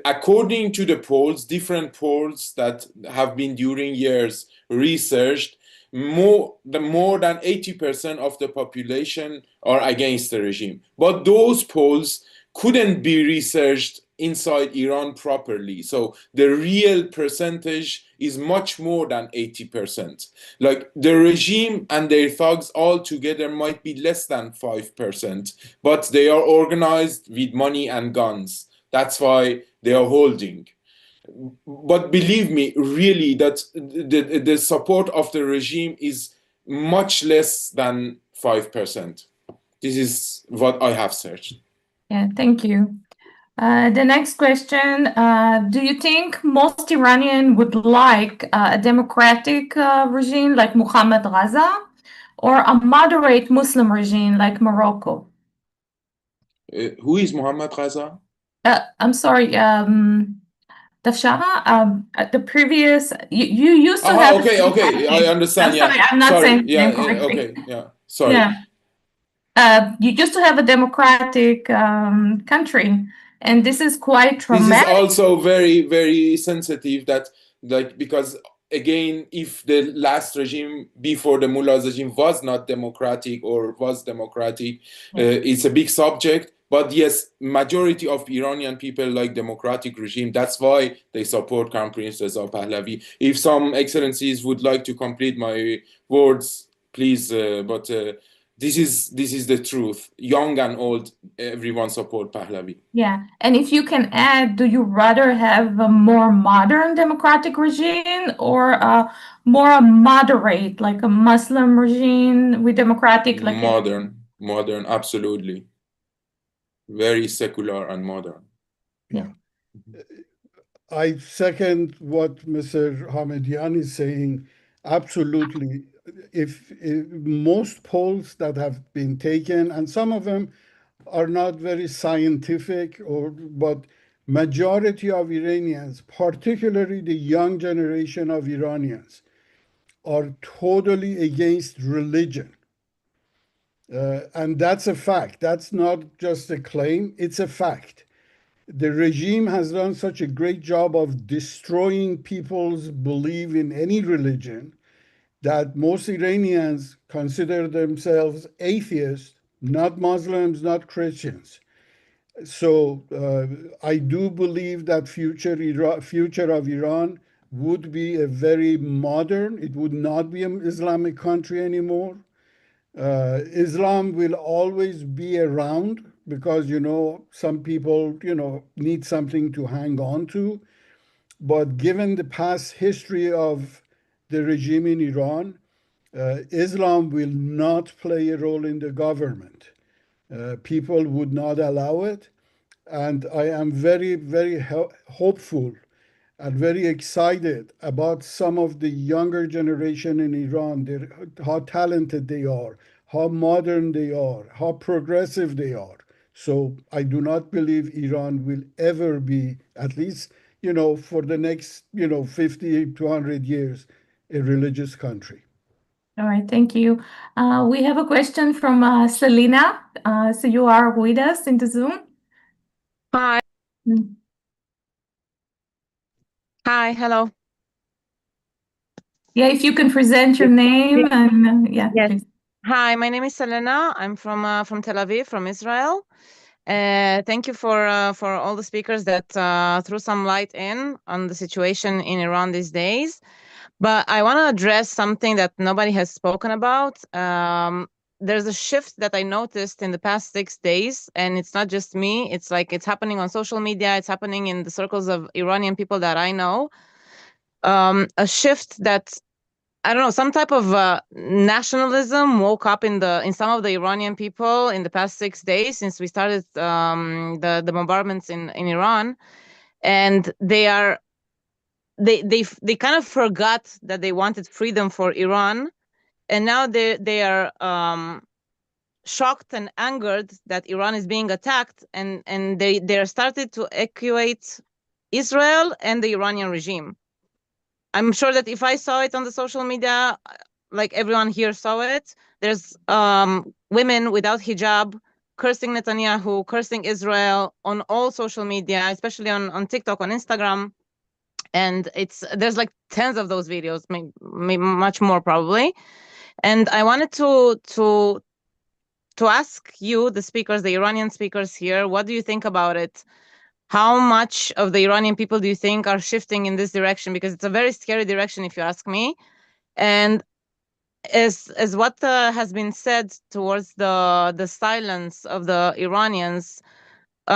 According to the polls, different polls that have been during years researched, more than 80% of the population are against the regime. But those polls couldn't be researched inside Iran properly. So the real percentage is much more than 80%. Like the regime and their thugs all together might be less than 5%, but they are organized with money and guns. That's why they are holding. But believe me, really, that the support of the regime is much less than 5%. This is what I have searched. Yeah, thank you. The next question, do you think most Iranian would like a democratic regime like Mohammad Reza or a moderate Muslim regime like Morocco? Who is Mohammad Reza? I'm sorry, Dafshara, the previous, you used to have... Okay, I understand. I'm sorry, I'm not saying yeah, correctly. okay, yeah, sorry. Yeah. You used to have a democratic country, and this is quite traumatic. This is also very, very sensitive that, like, because again, if the last regime before the mullahs regime was not democratic or was democratic, it's a big subject. But yes, majority of Iranian people like democratic regime. That's why they support Crown Prince Reza Pahlavi. If some excellencies would like to complete my words, please. But this is the truth. Young and old, everyone support Pahlavi. Yeah, and if you can add, do you rather have a more modern democratic regime or a more moderate, like a Muslim regime with democratic? Like modern, absolutely. Very secular and modern. Yeah. I second what Mr. Hamedian is saying. Absolutely. If most polls that have been taken, and some of them are not very scientific, but majority of Iranians, particularly the young generation of Iranians, are totally against religion. And that's a fact. That's not just a claim, it's a fact. The regime has done such a great job of destroying people's belief in any religion that most Iranians consider themselves atheists, not Muslims, not Christians. So I do believe that future of Iran would be a very modern, it would not be an Islamic country anymore. Islam will always be around because, some people, need something to hang on to. But given the past history of the regime in Iran, Islam will not play a role in the government. People would not allow it. And I am very, very hopeful and very excited about some of the younger generation in Iran, how talented they are, how modern they are, how progressive they are. So I do not believe Iran will ever be, at least, for the next, 50 to 100 years, a religious country. All right, thank you. We have a question from Selena. So you are with us in the Zoom. Hi. Hi, hello. Yeah, if you can present your name and Yes. please. Hi, my name is Selena. I'm from Tel Aviv, from Israel. Thank you for all the speakers that threw some light on the situation in Iran these days. But I want to address something that nobody has spoken about. There's a shift that I noticed in the past 6 days, and it's not just me. It's like it's happening on social media. It's happening in the circles of Iranian people that I know. A shift that, I don't know, some type of nationalism woke up in some of the Iranian people in the past 6 days since we started the bombardments in Iran, and they kind of forgot that they wanted freedom for Iran, and now they are shocked and angered that Iran is being attacked, and they're started to equate Israel and the Iranian regime. I'm sure that if I saw it on the social media, like everyone here saw it, there's women without hijab cursing Netanyahu, cursing Israel on all social media, especially on TikTok, on Instagram. And there's like tens of those videos, maybe much more probably. And I wanted to ask you, the speakers, the Iranian speakers here, what do you think about it? How much of the Iranian people do you think are shifting in this direction? Because it's a very scary direction, if you ask me. And as what has been said towards the silence of the Iranians,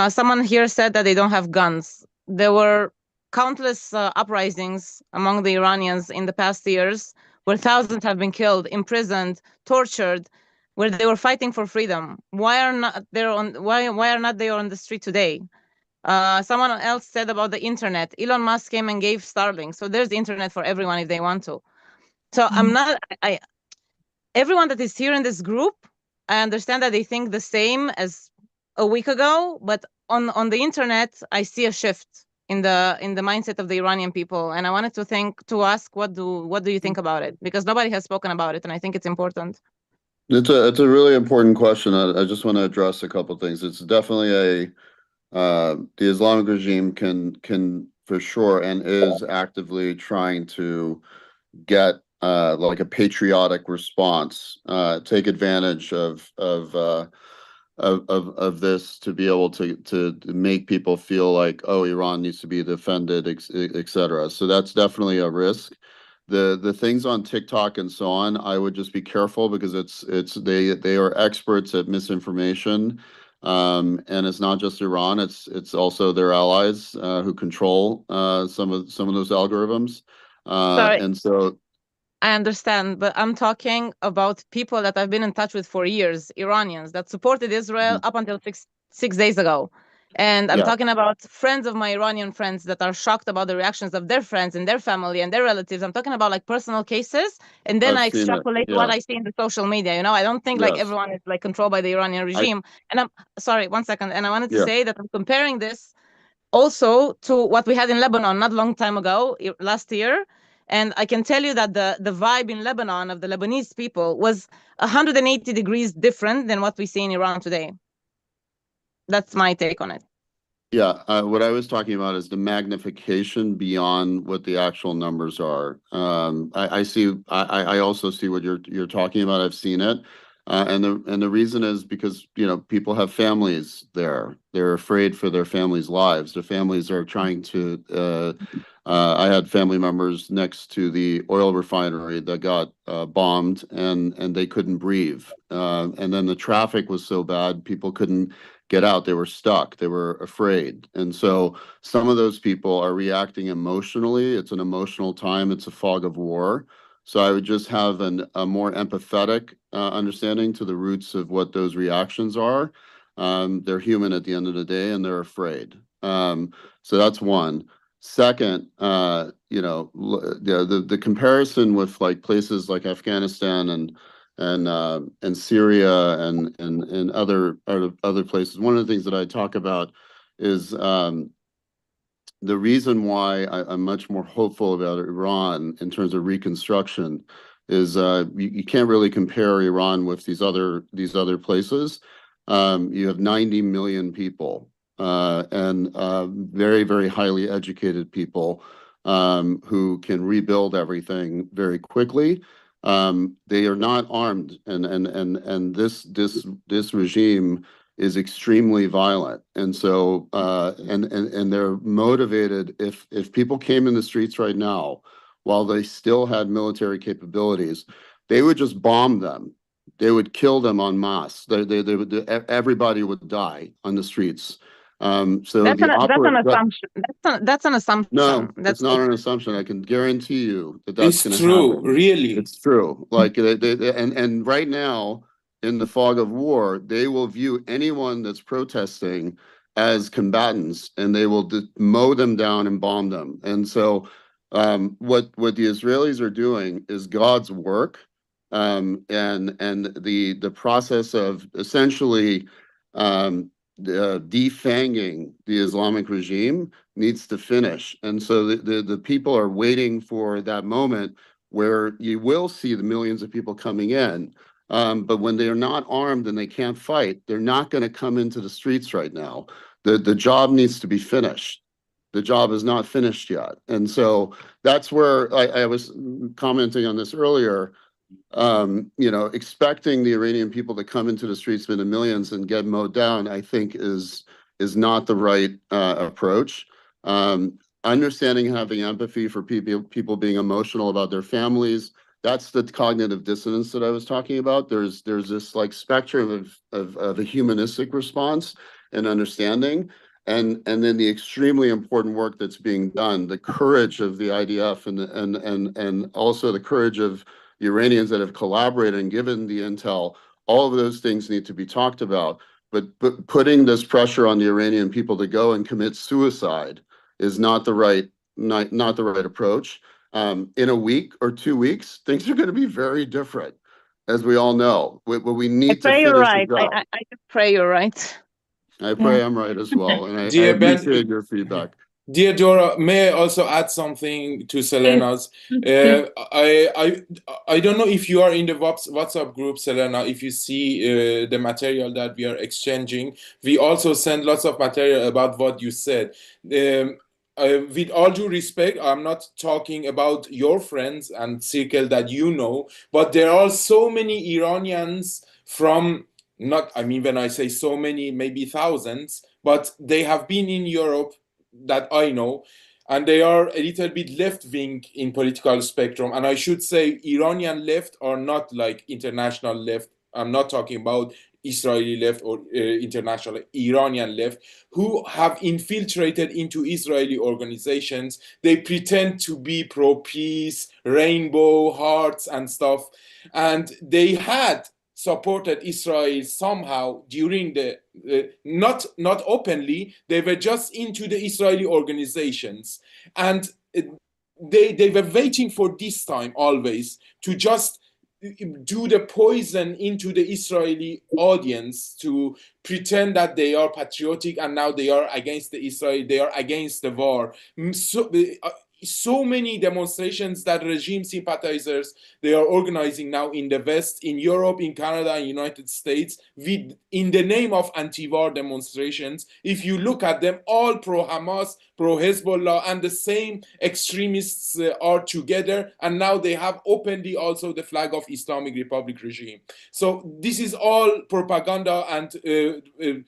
someone here said that they don't have guns. There were countless uprisings among the Iranians in the past years, where thousands have been killed, imprisoned, tortured, where they were fighting for freedom. Why are not they on the street today? Someone else said about the internet. Elon Musk came and gave Starlink, so there's the internet for everyone if they want to. So everyone that is here in this group, I understand that they think the same as a week ago, but on the internet, I see a shift in the mindset of the Iranian people, and I wanted to ask what do you think about it, because nobody has spoken about it, and I think it's important. It's a really important question. I just want to address a couple of things. It's definitely the Islamic regime can for sure and is actively trying to get like a patriotic response, take advantage of this to be able to make people feel like, oh, Iran needs to be defended, etc. So that's definitely a risk. The things on TikTok and so on, I would just be careful, because they are experts at misinformation, and it's not just Iran, it's also their allies who control some of those algorithms. Sorry. And so I understand, but I'm talking about people that I've been in touch with for years, Iranians that supported Israel up until six days ago. And I'm talking about friends of my Iranian friends that are shocked about the reactions of their friends and their family and their relatives. I'm talking about like personal cases, and then I extrapolate what I see in the social media. You know, I don't think like everyone is like controlled by the Iranian regime. And I'm sorry, 1 second. And I wanted to say that I'm comparing this also to what we had in Lebanon not long time ago, last year. And I can tell you that the vibe in Lebanon of the Lebanese people was 180 degrees different than what we see in Iran today. That's my take on it. Yeah, what I was talking about is the magnification beyond what the actual numbers are. I also see what you're talking about. I've seen it, and the reason is because, you know, people have families there. They're afraid for their families' lives. Their families are trying to. I had family members next to the oil refinery that got bombed, and they couldn't breathe. And then the traffic was so bad, people couldn't get out. They were stuck. They were afraid. And so some of those people are reacting emotionally. It's an emotional time. It's a fog of war. So I would just have a more empathetic understanding to the roots of what those reactions are. They're human at the end of the day, and they're afraid. So that's one. Second, you know, the comparison with like places like Afghanistan and Syria and other places. One of the things that I talk about is the reason why I'm much more hopeful about Iran in terms of reconstruction is you can't really compare Iran with these other places. You have 90 million people and very, very highly educated people who can rebuild everything very quickly. They are not armed, and this regime is extremely violent, and so and they're motivated. If people came in the streets right now, while they still had military capabilities, they would just bomb them. They would kill them en masse. Everybody would die on the streets. So that's an assumption. That's an assumption. No, that's not an assumption. I can guarantee you that's going to happen. It's true, really. It's true. Like and right now, in the fog of war, they will view anyone that's protesting as combatants, and they will mow them down and bomb them. And so, what the Israelis are doing is God's work, and the process of essentially defanging the Islamic regime needs to finish. And so the people are waiting for that moment where you will see the millions of people coming in. But when they are not armed and they can't fight, they're not going to come into the streets right now. The job needs to be finished. The job is not finished yet. And so that's where I was commenting on this earlier. Expecting the Iranian people to come into the streets in the millions and get mowed down, I think is not the right approach. Understanding, having empathy for people being emotional about their families, that's the cognitive dissonance that I was talking about. There's this like spectrum of a humanistic response and understanding, and then the extremely important work that's being done, the courage of the IDF and also the courage of the Iranians that have collaborated and given the intel. All of those things need to be talked about. But putting this pressure on the Iranian people to go and commit suicide is not the right approach. In a week or 2 weeks, things are going to be very different, as we all know. What we need to finish you're right. the job. I just pray you're right. I pray I'm right as well, and I appreciate your feedback. Dear Dora, may I also add something to Selena's? I don't know if you are in the WhatsApp group, Selena, if you see the material that we are exchanging. We also send lots of material about what you said. With all due respect, I'm not talking about your friends and circle that you know, but there are so many Iranians from, when I say so many, maybe thousands, but they have been in Europe that I know, and they are a little bit left-wing in political spectrum. And I should say Iranian left are not like international left. I'm not talking about Israeli left or international Iranian left, who have infiltrated into Israeli organizations. They pretend to be pro-peace, rainbow, hearts and stuff. And they had supported Israel somehow during the, not openly, they were just into the Israeli organizations. And they were waiting for this time always to just do the poison into the Israeli audience to pretend that they are patriotic and now they are against the Israel, they are against the war. So many demonstrations that regime sympathizers they are organizing now in the West, in Europe, in Canada, and United States, in the name of anti-war demonstrations. If you look at them, all pro-Hamas, pro-Hezbollah, and the same extremists are together, and now they have openly also the flag of Islamic Republic regime. So this is all propaganda and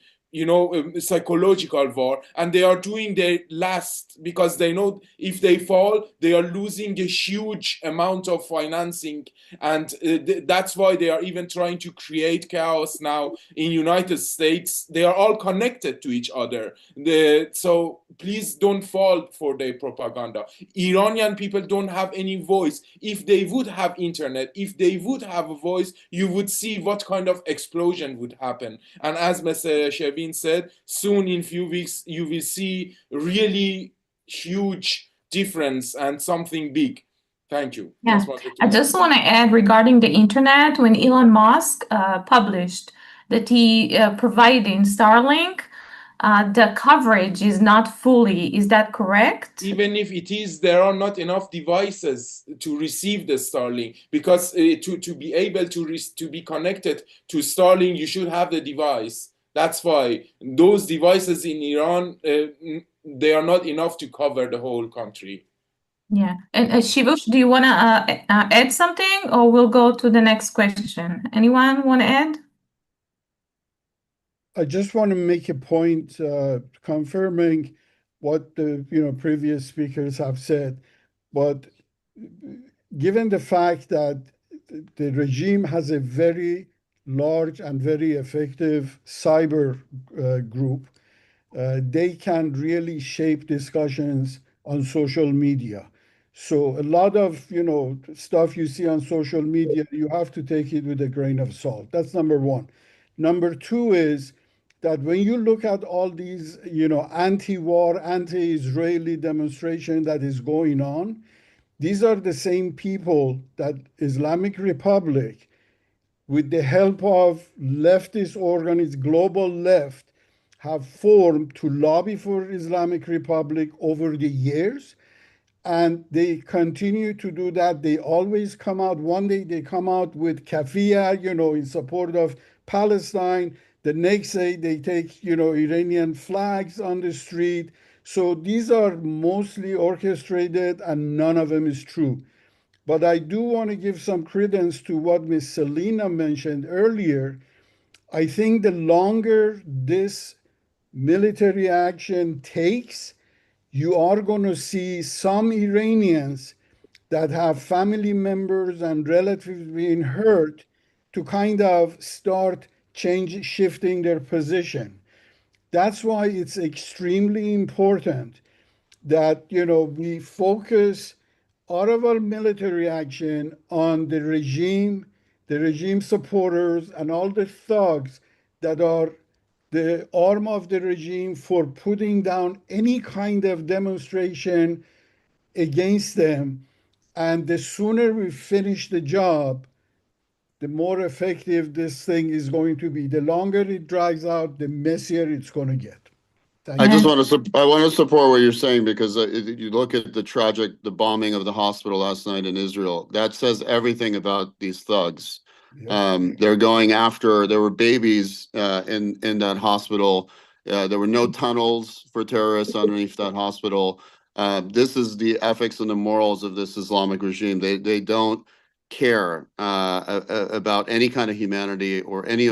psychological war, and they are doing their last because they know if they fall, they are losing a huge amount of financing, and that's why they are even trying to create chaos now in United States. They are all connected to each other. So please don't fall for their propaganda. Iranian people don't have any voice. If they would have internet, if they would have a voice, you would see what kind of explosion would happen. And as Mr. Sherwin said, soon in few weeks you will see really huge difference and something big. Thank you. Yeah. I just want to add regarding the internet, when Elon Musk published that he providing Starlink, the coverage is not fully. Is that correct? Even if it is, there are not enough devices to receive the Starlink, because to be able to be connected to Starlink, you should have the device. That's why those devices in Iran, they are not enough to cover the whole country. Yeah. And Shivush, do you want to add something, or we'll go to the next question? Anyone want to add? I just want to make a point confirming what the previous speakers have said. But given the fact that the regime has a very large and very effective cyber group, they can really shape discussions on social media. So a lot of stuff you see on social media, you have to take it with a grain of salt. That's number one. Number two is that when you look at all these anti-war, anti-Israeli demonstration that is going on, these are the same people that Islamic Republic, with the help of leftist organizations, global left, have formed to lobby for Islamic Republic over the years. And they continue to do that. They always come out, one day they come out with kafia, in support of Palestine. The next day they take, Iranian flags on the street. So these are mostly orchestrated and none of them is true. But I do want to give some credence to what Ms. Selina mentioned earlier. I think the longer this military action takes, you are going to see some Iranians that have family members and relatives being hurt to kind of start shifting their position. That's why it's extremely important that, we focus out of our military action on the regime supporters, and all the thugs that are the arm of the regime for putting down any kind of demonstration against them. And the sooner we finish the job, the more effective this thing is going to be. The longer it drags out, the messier it's going to get. I just want to support what you're saying, because you look at the bombing of the hospital last night in Israel. That says everything about these thugs. They're going after. There were babies in that hospital. There were no tunnels for terrorists underneath that hospital. This is the ethics and the morals of this Islamic regime. They don't care about any kind of humanity or any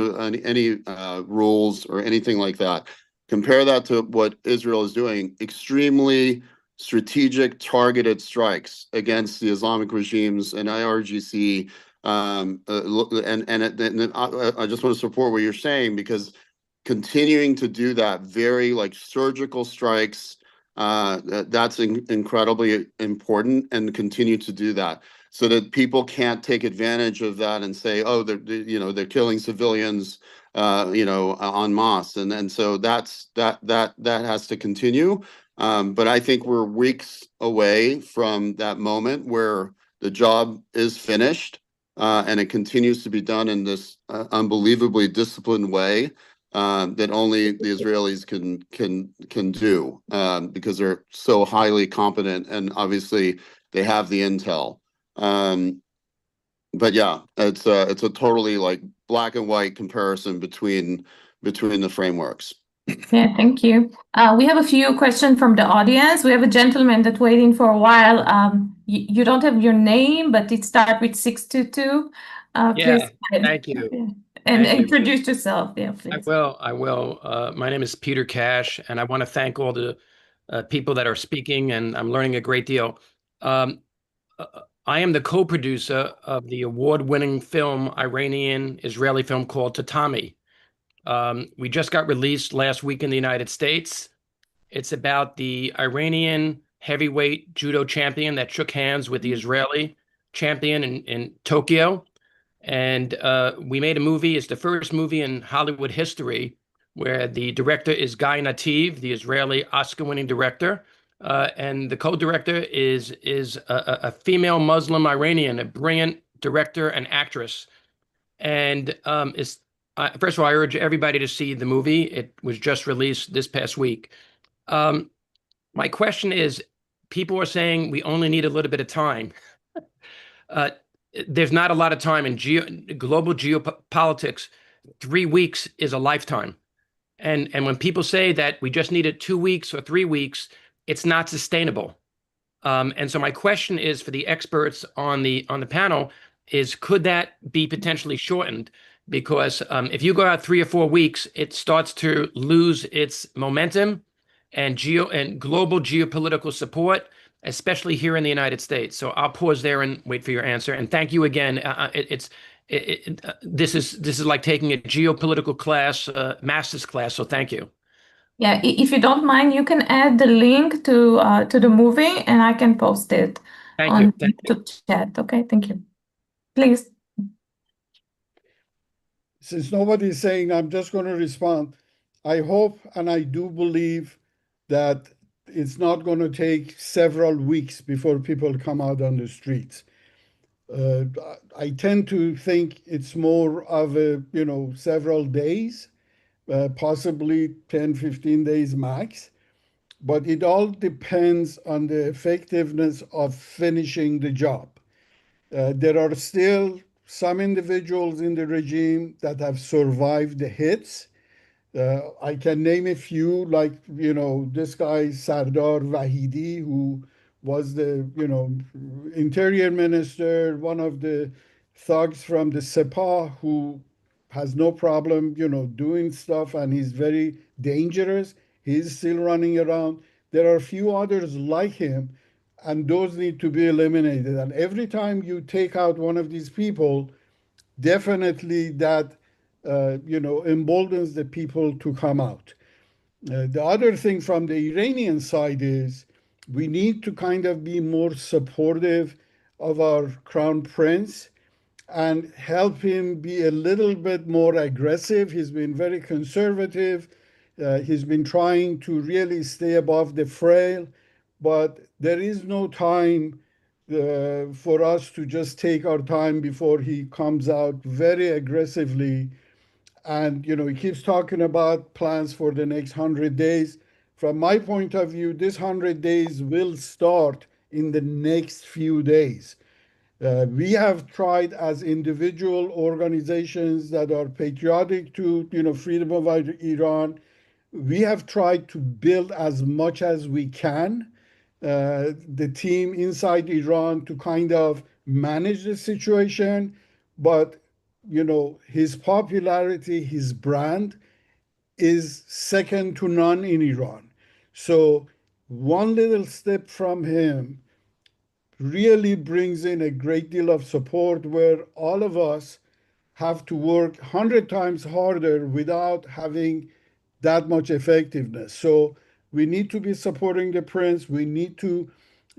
rules or anything like that. Compare that to what Israel is doing: extremely strategic, targeted strikes against the Islamic regimes and IRGC. And I just want to support what you're saying, because continuing to do that, very surgical strikes, that's incredibly important, and continue to do that so that people can't take advantage of that and say, oh, they're killing civilians, en masse, and so that has to continue. But I think we're weeks away from that moment where the job is finished, and it continues to be done in this unbelievably disciplined way that only the Israelis can do, because they're so highly competent, and obviously they have the intel. But yeah, it's a totally black and white comparison between the frameworks. Yeah, thank you. We have a few questions from the audience. We have a gentleman that's waiting for a while. You don't have your name, but it starts with 622. Please. Thank you. And introduce yourself. Yeah, please. I will. My name is Peter Cash, and I want to thank all the people that are speaking, and I'm learning a great deal. I am the co-producer of the award-winning film, Iranian-Israeli film called Tatami. We just got released last week in the United States. It's about the Iranian heavyweight judo champion that shook hands with the Israeli champion in Tokyo. And we made a movie. It's the first movie in Hollywood history where the director is Guy Nativ, the Israeli Oscar-winning director. And the co-director is a female Muslim Iranian, a brilliant director and actress. And first of all, I urge everybody to see the movie. It was just released this past week. My question is, people are saying we only need a little bit of time. There's not a lot of time in global geopolitics. 3 weeks is a lifetime. And when people say that we just needed 2 weeks or 3 weeks, it's not sustainable. And so my question is for the experts on the panel is, could that be potentially shortened? Because if you go out 3 or 4 weeks, it starts to lose its momentum and global geopolitical support, especially here in the United States. So I'll pause there and wait for your answer. And thank you again. This is like taking a geopolitical class, master's class. So thank you. Yeah, if you don't mind, you can add the link to the movie, and I can post it on the chat. Okay, thank you. Please. Since nobody's saying, I'm just going to respond. I hope and I do believe that it's not going to take several weeks before people come out on the streets. I tend to think it's more of a, several days, possibly 10, 15 days max. But it all depends on the effectiveness of finishing the job. There are still some individuals in the regime that have survived the hits. I can name a few, like, this guy, Sardar Vahidi, who was the, interior minister, one of the thugs from the Sepah, who has no problem, doing stuff, and he's very dangerous. He's still running around. There are a few others like him, and those need to be eliminated. And every time you take out one of these people, definitely that, emboldens the people to come out. The other thing from the Iranian side is we need to kind of be more supportive of our crown prince and help him be a little bit more aggressive. He's been very conservative. He's been trying to really stay above the fray, but there is no time for us to just take our time before he comes out very aggressively. And, he keeps talking about plans for the next 100 days. From my point of view, this 100 days will start in the next few days. We have tried as individual organizations that are patriotic to, freedom of Iran. We have tried to build as much as we can, the team inside Iran to kind of manage the situation. But, his popularity, his brand is second to none in Iran. So one little step from him really brings in a great deal of support where all of us have to work 100 times harder without having that much effectiveness. So we need to be supporting the prince. We need to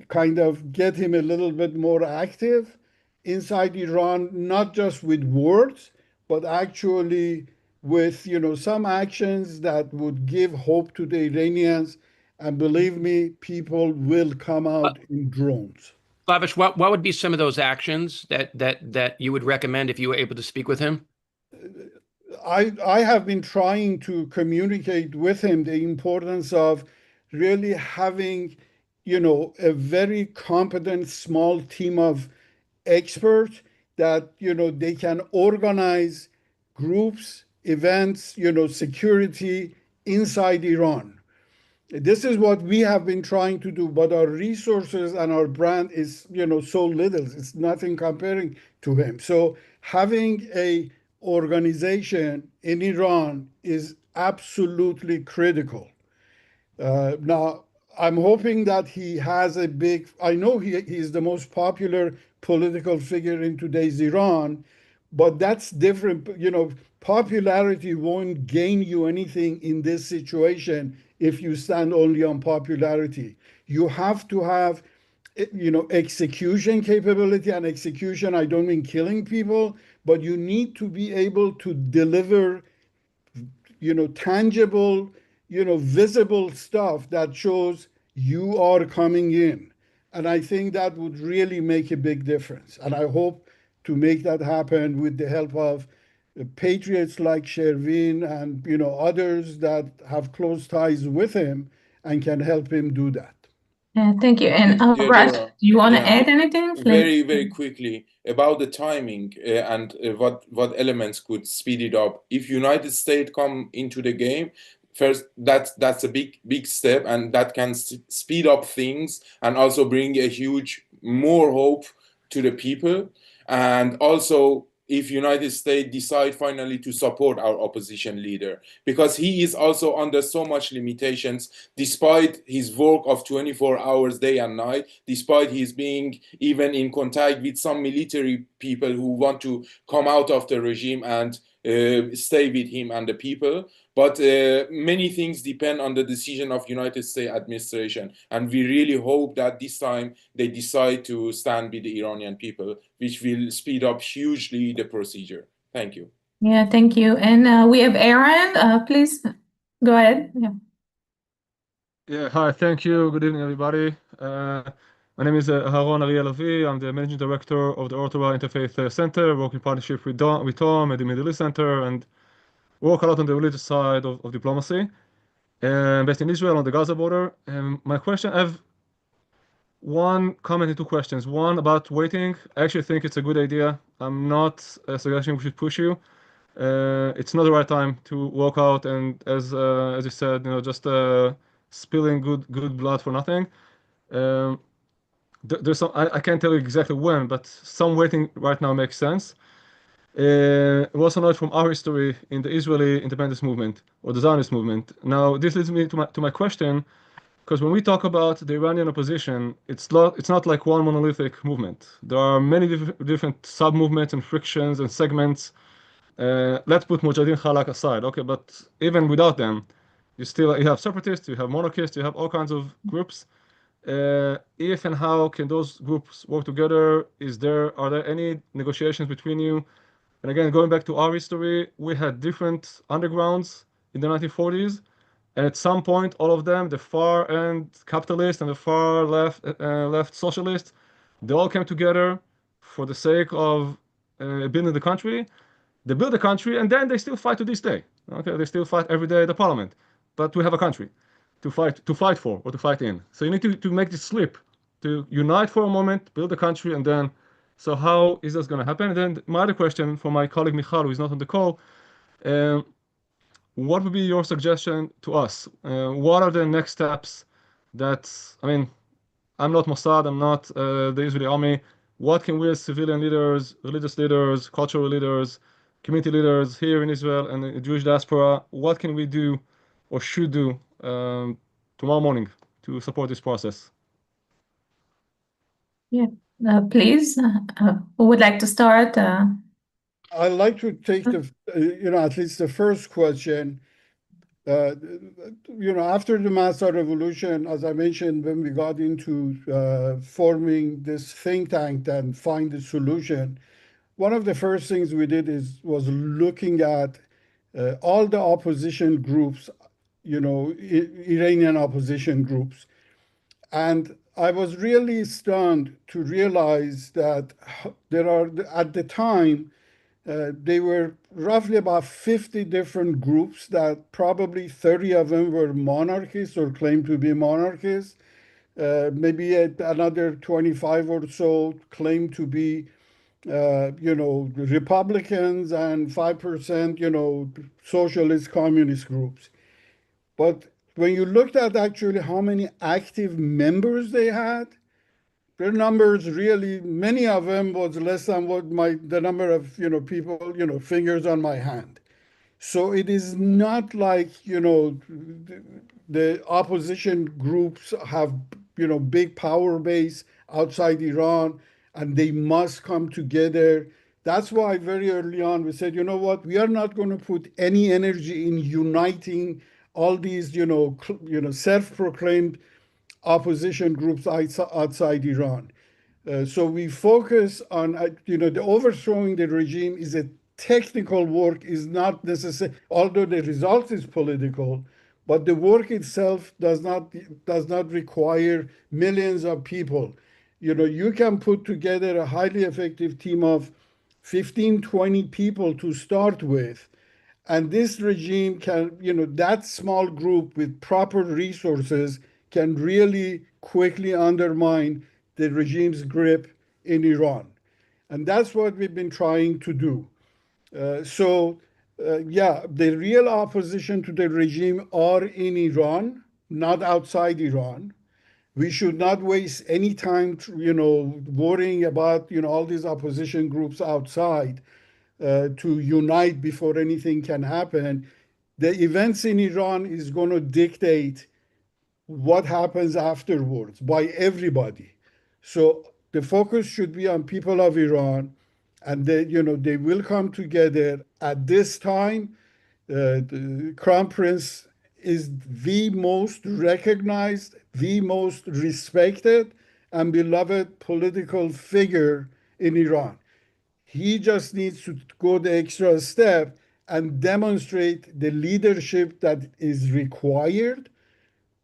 kind of get him a little bit more active inside Iran, not just with words, but actually with, some actions that would give hope to the Iranians. And believe me, people will come out in drones. Slavish, what would be some of those actions that you would recommend if you were able to speak with him? I have been trying to communicate with him the importance of really having, a very competent small team of experts that, they can organize groups, events, security inside Iran. This is what we have been trying to do, but our resources and our brand is, so little. It's nothing comparing to him. So having a organization in Iran is absolutely critical. Now, I'm hoping that he has I know he is the most popular political figure in today's Iran, but that's different. Popularity won't gain you anything in this situation if you stand only on popularity. You have to have, execution capability, and execution, I don't mean killing people, but you need to be able to deliver, tangible, visible stuff that shows you are coming in. And I think that would really make a big difference. And I hope to make that happen with the help of patriots like Sherwin and, others that have close ties with him and can help him do that. Thank you. And Raj, do you want to add anything? Very, very quickly about the timing and what elements could speed it up. If United States come into the game, first, that's a big step, and that can speed up things and also bring a huge more hope to the people. And also, if United States decide finally to support our opposition leader, because he is also under so much limitations, despite his work of 24 hours day and night, despite his being even in contact with some military people who want to come out of the regime and stay with him and the people. But many things depend on the decision of United States administration. And we really hope that this time they decide to stand with the Iranian people, which will speed up hugely the procedure. Thank you. Yeah, thank you. And we have Aaron. Please go ahead. Yeah. Yeah, hi, thank you. Good evening, everybody. My name is Haron Ariel Avi. I'm the Managing Director of the Ottawa Interfaith Center, work in partnership with Tom at the Middle East Center, and work a lot on the religious side of diplomacy. Based in Israel on the Gaza border. My question, I have one comment and two questions. One about waiting. I actually think it's a good idea. I'm not suggesting we should push you. It's not the right time to walk out and, as you said, just spilling good blood for nothing. There's some, I can't tell you exactly when, but some waiting right now makes sense. We also know it from our history in the Israeli independence movement or the Zionist movement. Now, this leads me to my question, because when we talk about the Iranian opposition, it's not like one monolithic movement. There are many different sub-movements and frictions and segments. Let's put Mujahideen Khalaq aside, okay? But even without them, you have separatists, you have monarchists, you have all kinds of groups. If and how can those groups work together? Are there any negotiations between you? And again, going back to our history, we had different undergrounds in the 1940s. And at some point, all of them, the far end capitalist and the far left socialist, they all came together for the sake of building the country. They build the country, and then they still fight to this day. Okay, they still fight every day at the parliament. But we have a country to fight for or to fight in. So you need to make this slip, to unite for a moment, build the country, and then. So how is this going to happen? And then my other question for my colleague Michal, who is not on the call. What would be your suggestion to us? What are the next steps I'm not Mossad, I'm not the Israeli army. What can we as civilian leaders, religious leaders, cultural leaders, community leaders here in Israel and the Jewish diaspora, what can we do or should do tomorrow morning to support this process? Yeah, please, who would like to start? I'd like to take at least the first question. After the Masa Revolution, as I mentioned, when we got into forming this think tank and find the solution, one of the first things we did was looking at all the opposition groups, Iranian opposition groups. And I was really stunned to realize that at the time, they were roughly about 50 different groups that probably 30 of them were monarchists or claimed to be monarchists. Maybe another 25 or so claimed to be, Republicans, and 5%, socialist communist groups. But when you looked at actually how many active members they had, their numbers really, many of them was less than the number of people, fingers on my hand. So it is not like the opposition groups have big power base outside Iran and they must come together. That's why very early on we said, you know what, we are not going to put any energy in uniting all these self-proclaimed opposition groups outside Iran. So we focus on, the overthrowing the regime is a technical work, is not necessary, although the result is political, but the work itself does not require millions of people. You can put together a highly effective team of 15, 20 people to start with. And this regime can, that small group with proper resources can really quickly undermine the regime's grip in Iran. And that's what we've been trying to do. The real opposition to the regime are in Iran, not outside Iran. We should not waste any time, worrying about, all these opposition groups outside to unite before anything can happen. The events in Iran is going to dictate what happens afterwards by everybody. So the focus should be on people of Iran, and they will come together. At this time, the Crown Prince is the most recognized, the most respected and beloved political figure in Iran. He just needs to go the extra step and demonstrate the leadership that is required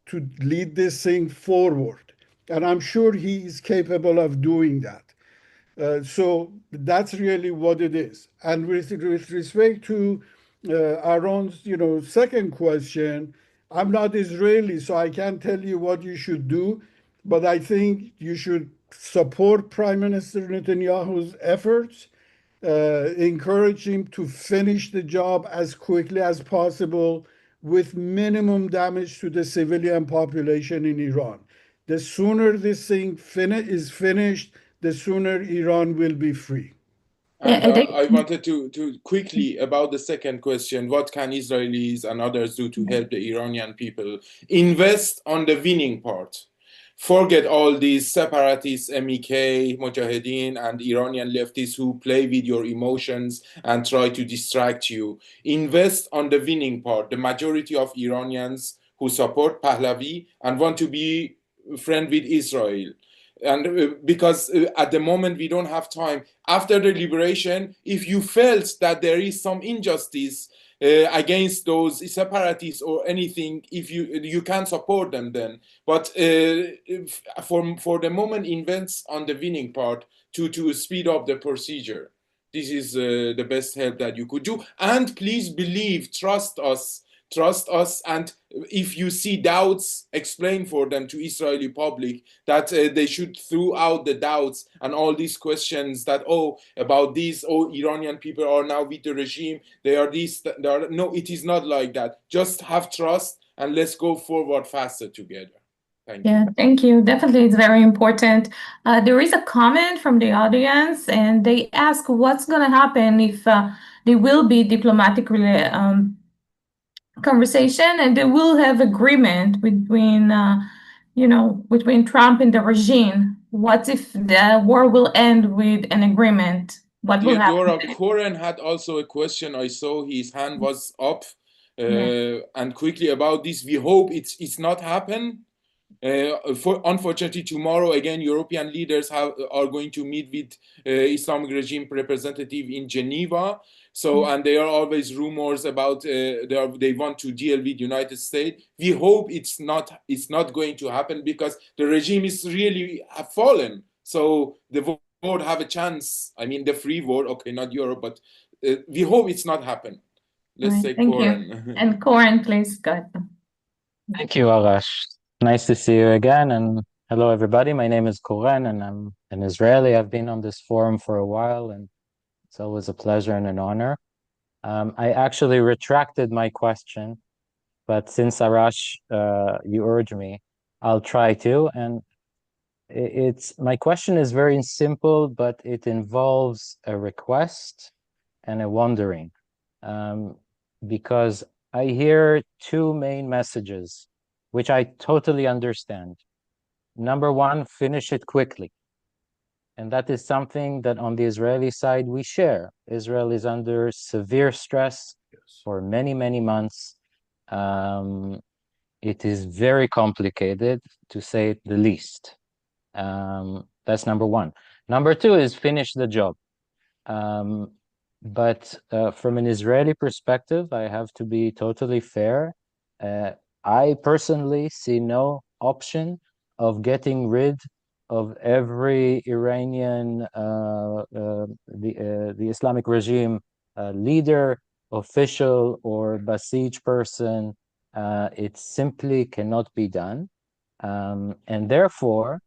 to lead this thing forward. And I'm sure he is capable of doing that. So that's really what it is. And with respect to Aaron's, second question, I'm not Israeli, so I can't tell you what you should do, but I think you should support Prime Minister Netanyahu's efforts, encourage him to finish the job as quickly as possible with minimum damage to the civilian population in Iran. The sooner this thing is finished, the sooner Iran will be free. And I wanted to quickly about the second question, what can Israelis and others do to help the Iranian people? Invest on the winning part. Forget all these separatists, MEK, Mujahideen, and Iranian leftists who play with your emotions and try to distract you. Invest on the winning part. The majority of Iranians who support Pahlavi and want to be friend with Israel. And because at the moment we don't have time. After the liberation, if you felt that there is some injustice against those separatists or anything, if you can support them then. But for the moment, invest on the winning part to speed up the procedure. This is the best help that you could do. And please believe, trust us, and if you see doubts, explain for them to Israeli public that they should throw out the doubts and all these questions that, about these, Iranian people are now with the regime, they are this, they are, no, it is not like that. Just have trust and let's go forward faster together. Thank you. Yeah, thank you. Definitely, it's very important. There is a comment from the audience, and they ask what's going to happen if there will be diplomatic conversation and they will have agreement between between Trump and the regime. What if the war will end with an agreement? What will happen? Dora Koren had also a question. I saw his hand was up. And quickly about this, we hope it's not happen. Unfortunately, tomorrow again, European leaders are going to meet with Islamic regime representative in Geneva. So, and there are always rumors about they want to deal with United States. We hope it's not going to happen because the regime is really fallen. So the world have a chance. I mean, the free world, okay, not Europe, but we hope it's not happen. Let's say Koren. And Koren, please go ahead. Thank you, Arash. Nice to see you again. And hello, everybody. My name is Koren, and I'm an Israeli. I've been on this forum for a while, and it's always a pleasure and an honor. I actually retracted my question, but since Arash, you urged me, I'll try to. And my question is very simple, but it involves a request and a wondering. Because I hear two main messages, which I totally understand. Number one, finish it quickly. And that is something that on the Israeli side we share. Israel is under severe stress for many, many months. It is very complicated, to say it the least. That's number one. Number two is finish the job. But from an Israeli perspective, I have to be totally fair. I personally see no option of getting rid of every Iranian, the Islamic regime leader, official, or Basij person. It simply cannot be done. And therefore,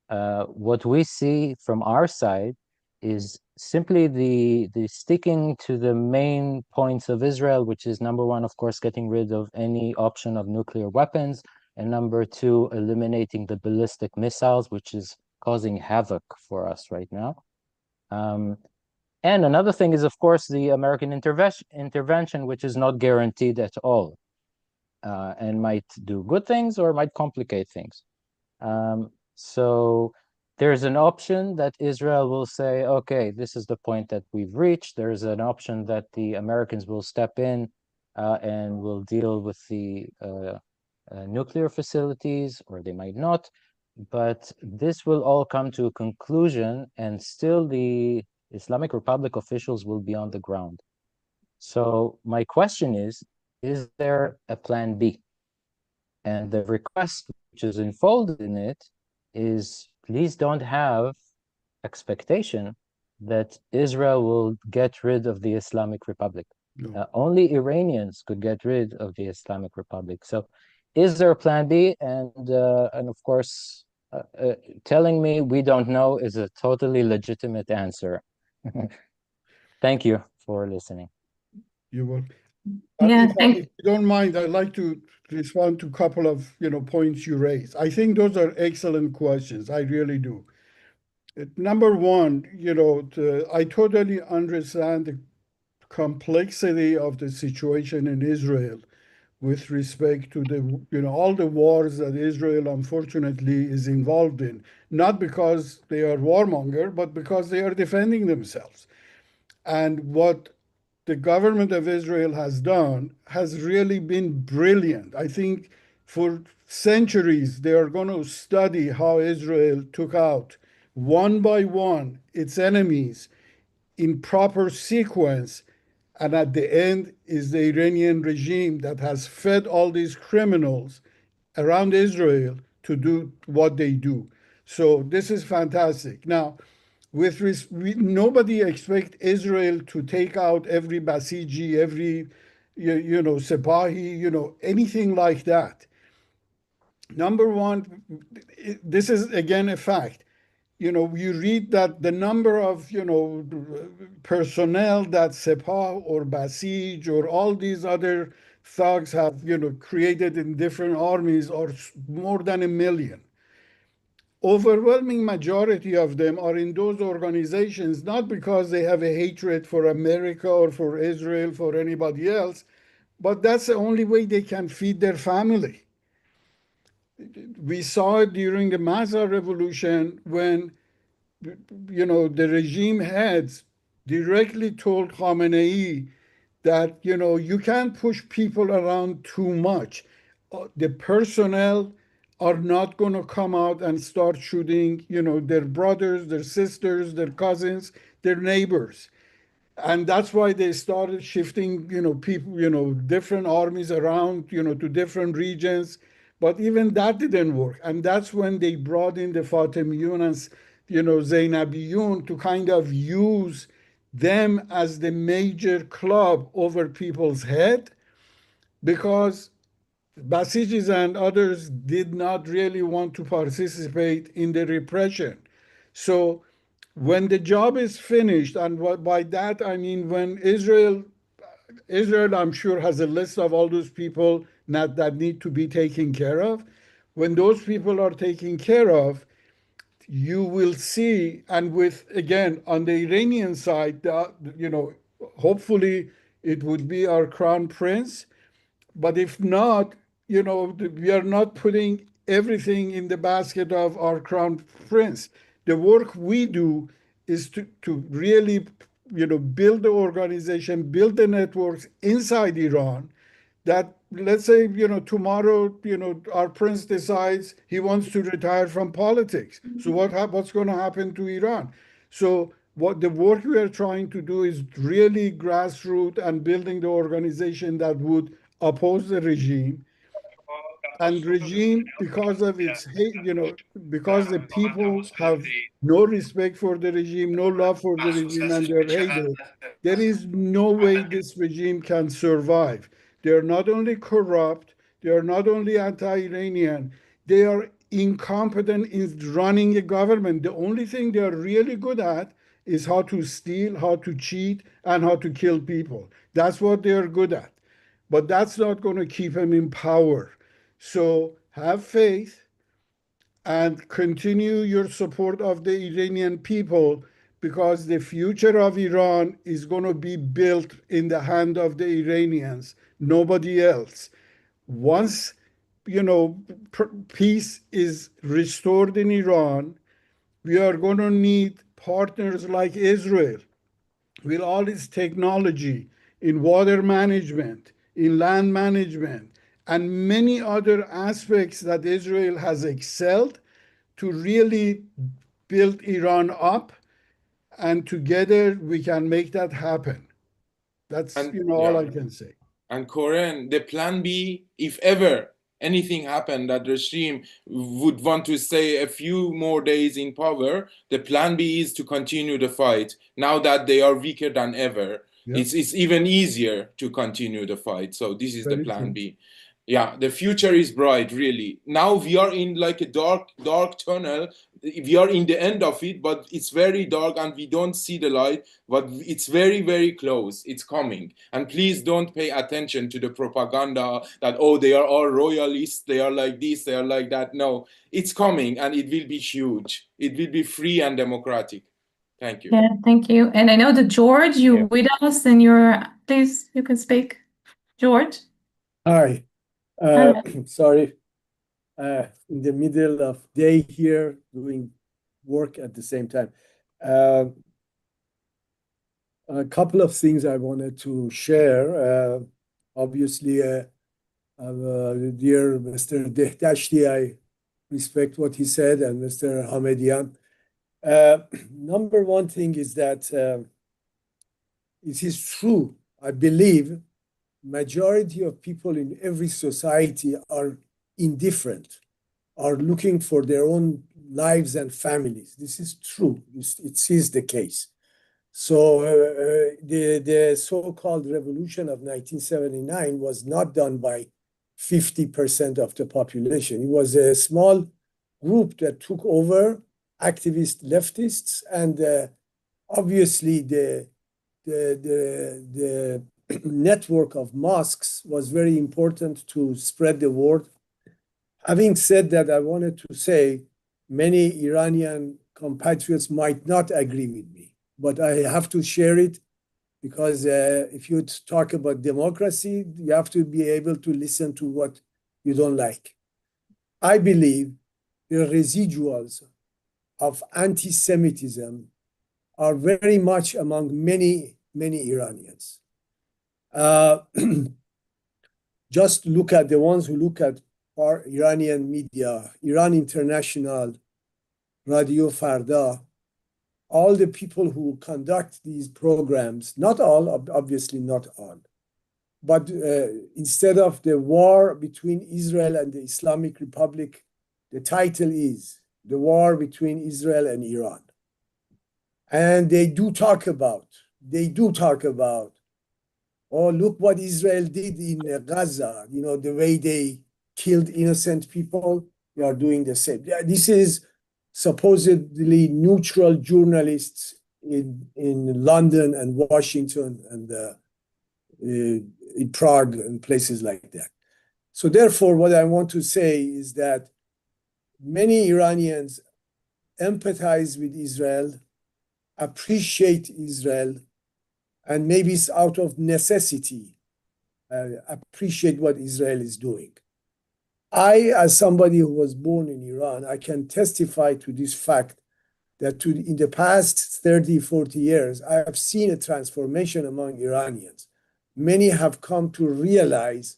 what we see from our side is simply the sticking to the main points of Israel, which is number one, of course, getting rid of any option of nuclear weapons, and number two, eliminating the ballistic missiles, which is causing havoc for us right now. And another thing is, of course, the American intervention, which is not guaranteed at all, and might do good things or might complicate things. So there's an option that Israel will say, okay, this is the point that we've reached. There's an option that the Americans will step in and will deal with the nuclear facilities, or they might not. But this will all come to a conclusion, and still the Islamic Republic officials will be on the ground. So my question is there a plan B? And the request which is unfolded in it is, please don't have expectation that Israel will get rid of the Islamic Republic. No. Only Iranians could get rid of the Islamic Republic. So is there a plan B? And of course, telling me we don't know is a totally legitimate answer. Thank you for listening. You will. Yeah, If you don't mind, I'd like to respond to a couple of points you raised. I think those are excellent questions. I really do. Number one, I totally understand the complexity of the situation in Israel with respect to the all the wars that Israel unfortunately is involved in, not because they are warmonger, but because they are defending themselves. And what the government of Israel has done has really been brilliant. I think for centuries they are going to study how Israel took out one by one its enemies in proper sequence, and at the end is the Iranian regime that has fed all these criminals around Israel to do what they do. So this is fantastic. Now, nobody expects Israel to take out every Basiji, every Sepahi, anything like that. Number one, this is again a fact. You read that the number of personnel that Sepah or Basij or all these other thugs have created in different armies are more than 1 million. Overwhelming majority of them are in those organizations, not because they have a hatred for America or for Israel, for anybody else, but that's the only way they can feed their family. We saw it during the Mazar Revolution when, the regime heads directly told Khamenei that, you can't push people around too much. The personnel are not going to come out and start shooting, their brothers, their sisters, their cousins, their neighbors. And that's why they started shifting, people, different armies around, to different regions. But even that didn't work. And that's when they brought in the Fatimiyun and, Zainabiyun to kind of use them as the major club over people's head, because Basijis and others did not really want to participate in the repression. So when the job is finished, and by that I mean when Israel, I'm sure, has a list of all those people that need to be taken care of. When those people are taken care of, you will see, and with, again, on the Iranian side, hopefully it would be our crown prince. But if not, we are not putting everything in the basket of our crown prince. The work we do is to really, build the organization, build the networks inside Iran, that, let's say, tomorrow, our prince decides he wants to retire from politics. So what's going to happen to Iran? So what the work we are trying to do is really grassroots and building the organization that would oppose the regime. And regime, because of its hate, because the people have no respect for the regime, no love for the regime, and they're hated, there is no way this regime can survive. They're not only corrupt, they are not only anti-Iranian, they are incompetent in running a government. The only thing they are really good at is how to steal, how to cheat, and how to kill people. That's what they're good at. But that's not going to keep them in power. So have faith and continue your support of the Iranian people, because the future of Iran is going to be built in the hand of the Iranians, nobody else. Once, peace is restored in Iran, we are going to need partners like Israel with all its technology in water management, in land management, and many other aspects that Israel has excelled, to really build Iran up, and together we can make that happen. That's all I can say. And Koren, the plan B, if ever anything happen that the regime would want to stay a few more days in power, the plan B is to continue the fight. Now that they are weaker than ever, it's even easier to continue the fight. So this is the plan B. Yeah, the future is bright, really. Now we are in like a dark tunnel. We are in the end of it, but it's very dark and we don't see the light, but it's very, very close. It's coming. And please don't pay attention to the propaganda that, oh, they are all royalists, they are like this, they are like that. No, it's coming and it will be huge. It will be free and democratic. Thank you. Yeah, thank you. And I know that George, you're with us and please, you can speak. George? Hi. Sorry, in the middle of day here, doing work at the same time. A couple of things I wanted to share. Obviously, dear Mr. Dehdashti, I respect what he said, and Mr. Hamedian. Number one thing is that it is true, I believe, majority of people in every society are indifferent, are looking for their own lives and families. This is true. It is the case. So the so-called revolution of 1979 was not done by 50% of the population. It was a small group that took over, activist leftists, and obviously the network of mosques was very important to spread the word. Having said that, I wanted to say many Iranian compatriots might not agree with me, but I have to share it because if you talk about democracy, you have to be able to listen to what you don't like. I believe the residuals of anti-Semitism are very much among many Iranians. Just look at the ones who look at our Iranian media, Iran International, Radio Farda, all the people who conduct these programs, not all, obviously not all, but instead of the war between Israel and the Islamic Republic, the title is the war between Israel and Iran. And they do talk about, oh, look what Israel did in Gaza, you know, the way they killed innocent people, they are doing the same. This is supposedly neutral journalists in London and Washington and in Prague and places like that. So therefore, what I want to say is that many Iranians empathize with Israel, appreciate Israel, and maybe it's out of necessity, appreciate what Israel is doing. I, as somebody who was born in Iran, I can testify to this fact that in the past 30, 40 years, I have seen a transformation among Iranians. Many have come to realize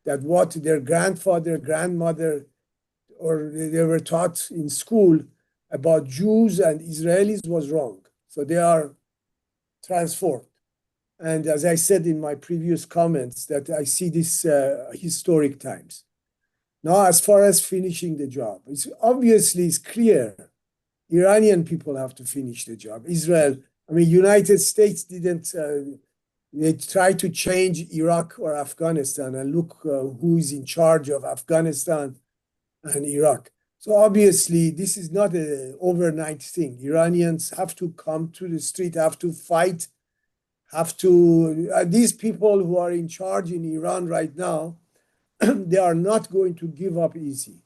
that what their grandfather, grandmother, or they were taught in school about Jews and Israelis was wrong. So they are transformed. And as I said in my previous comments, that I see this historic times. Now, as far as finishing the job, it's clear. Iranian people have to finish the job. Israel, I mean, United States didn't, they tried to change Iraq or Afghanistan, and look who is in charge of Afghanistan and Iraq. So obviously, this is not an overnight thing. Iranians have to come to the street, have to fight, these people who are in charge in Iran right now, they are not going to give up easy.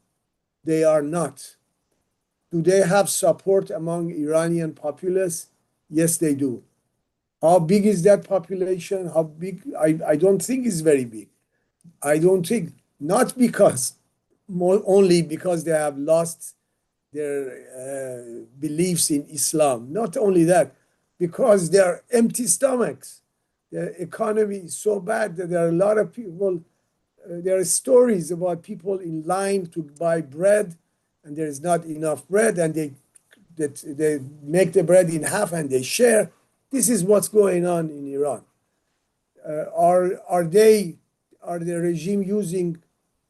They are not. Do they have support among Iranian populace? Yes, they do. How big is that population? How big? I don't think it's very big. I don't think, not because, only because they have lost their beliefs in Islam. Not only that, because they are empty stomachs. The economy is so bad that there are a lot of people, there are stories about people in line to buy bread, and there is not enough bread, and they make the bread in half and they share. This is what's going on in Iran. Are the regime using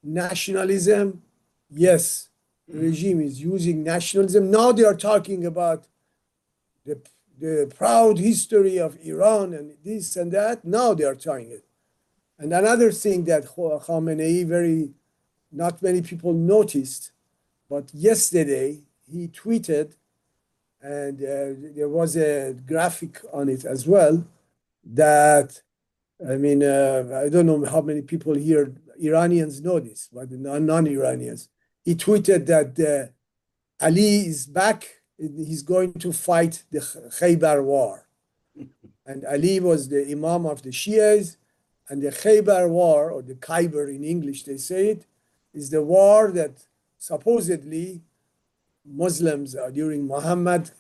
nationalism. Yes, the regime is using nationalism. Now they are talking about the proud history of Iran and this and that. Now they are trying it. And another thing that Khamenei not many people noticed, but yesterday he tweeted, and there was a graphic on it as well, that, I mean, I don't know how many people here, Iranians know this, but non-Iranians. He tweeted that Ali is back. He's going to fight the Khaybar War. And Ali was the Imam of the Shias, and the Khaybar War, or the Khyber in English, they say it, is the war that supposedly Muslims during Muhammad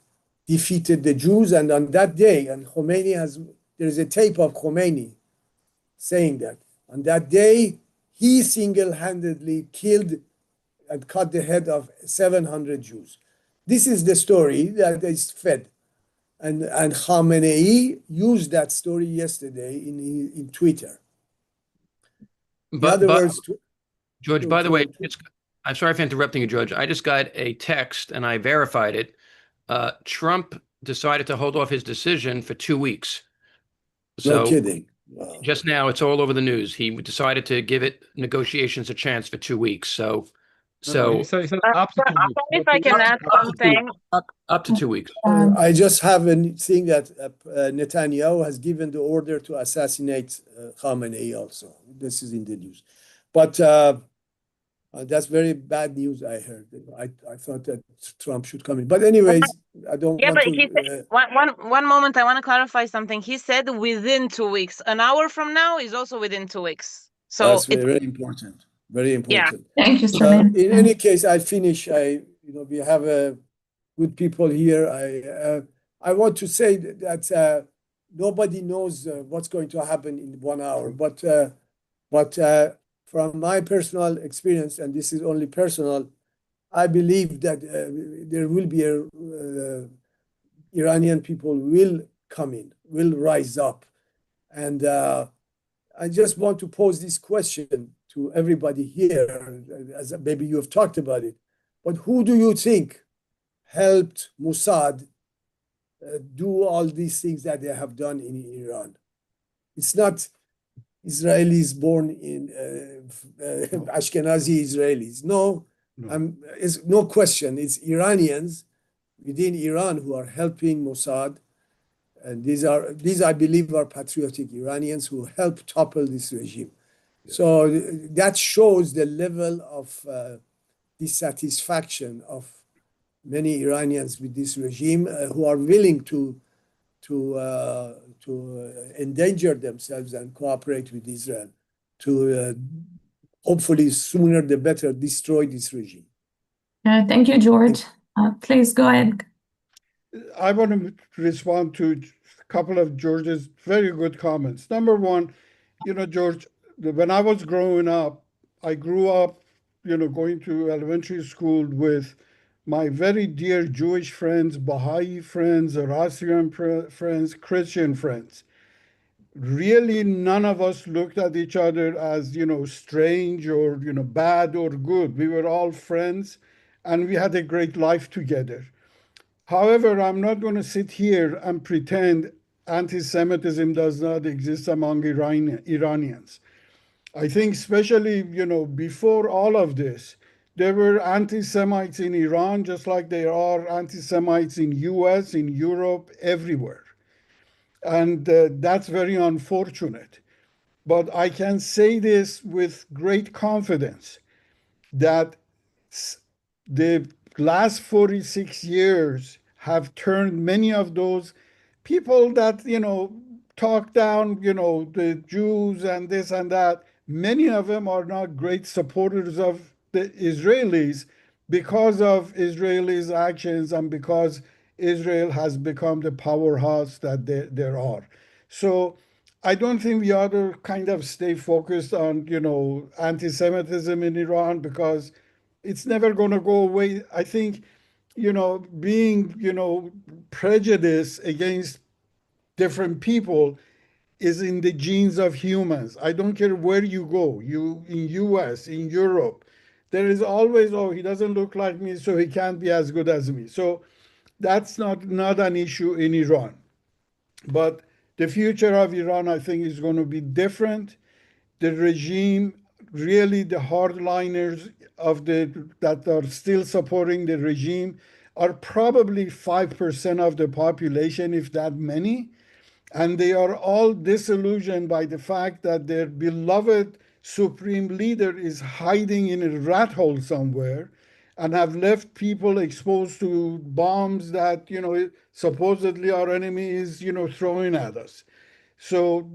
defeated the Jews. And on that day, and there is a tape of Khomeini saying that on that day, he single-handedly killed and cut the head of 700 Jews. This is the story that is fed. And Khamenei used that story yesterday in Twitter. George, by the way, I'm sorry for interrupting you, George. I just got a text and I verified it. Trump decided to hold off his decision for 2 weeks. So no kidding. Wow. Just now, it's all over the news. He decided to give negotiations a chance for 2 weeks. So he said up to 2 weeks. If I can add something. Up to 2 weeks. I just have a thing that Netanyahu has given the order to assassinate Khamenei also. This is in the news. But that's very bad news, I heard. I thought that Trump should come in. But anyways, I don't want but to... he said, one moment, I want to clarify something. He said within 2 weeks. An hour from now is also within 2 weeks. So that's very important. Very important. Yeah. Thank you, Sherwin. In any case, I'll finish. We have good people here. I want to say that nobody knows what's going to happen in 1 hour. But from my personal experience, and this is only personal, I believe that there will be Iranian people will come in, will rise up. And I just want to pose this question to everybody here, as maybe you have talked about it, but who do you think helped Mossad do all these things that they have done in Iran? It's not Israelis born in Ashkenazi Israelis. No, it's no question. It's Iranians within Iran who are helping Mossad. And these I believe are patriotic Iranians who help topple this regime. So that shows the level of dissatisfaction of many Iranians with this regime who are willing to endanger themselves and cooperate with Israel to hopefully sooner the better destroy this regime. Thank you, George. Please go ahead. I want to respond to a couple of George's very good comments. Number one, George, when I was growing up, I grew up, going to elementary school with my very dear Jewish friends, Baha'i friends, Zoroastrian friends, Christian friends. Really, none of us looked at each other as, strange or, bad or good. We were all friends and we had a great life together. However, I'm not going to sit here and pretend anti-Semitism does not exist among Iranians. I think especially, before all of this, there were anti-Semites in Iran, just like there are anti-Semites in US, in Europe, everywhere. And that's very unfortunate. But I can say this with great confidence, that the last 46 years have turned many of those people that, talk down, the Jews and this and that. Many of them are not great supporters of the Israelis because of Israelis' actions and because Israel has become the powerhouse that there are. So I don't think we ought to kind of stay focused on, anti-Semitism in Iran because it's never going to go away. I think, being, prejudiced against different people is in the genes of humans. I don't care where you go, in US, in Europe, there is always, oh, he doesn't look like me, so he can't be as good as me. So that's not an issue in Iran. But the future of Iran, I think, is going to be different. The regime, really the hardliners that are still supporting the regime are probably 5% of the population, if that many. And they are all disillusioned by the fact that their beloved supreme leader is hiding in a rat hole somewhere and have left people exposed to bombs that, supposedly our enemy is, throwing at us. So,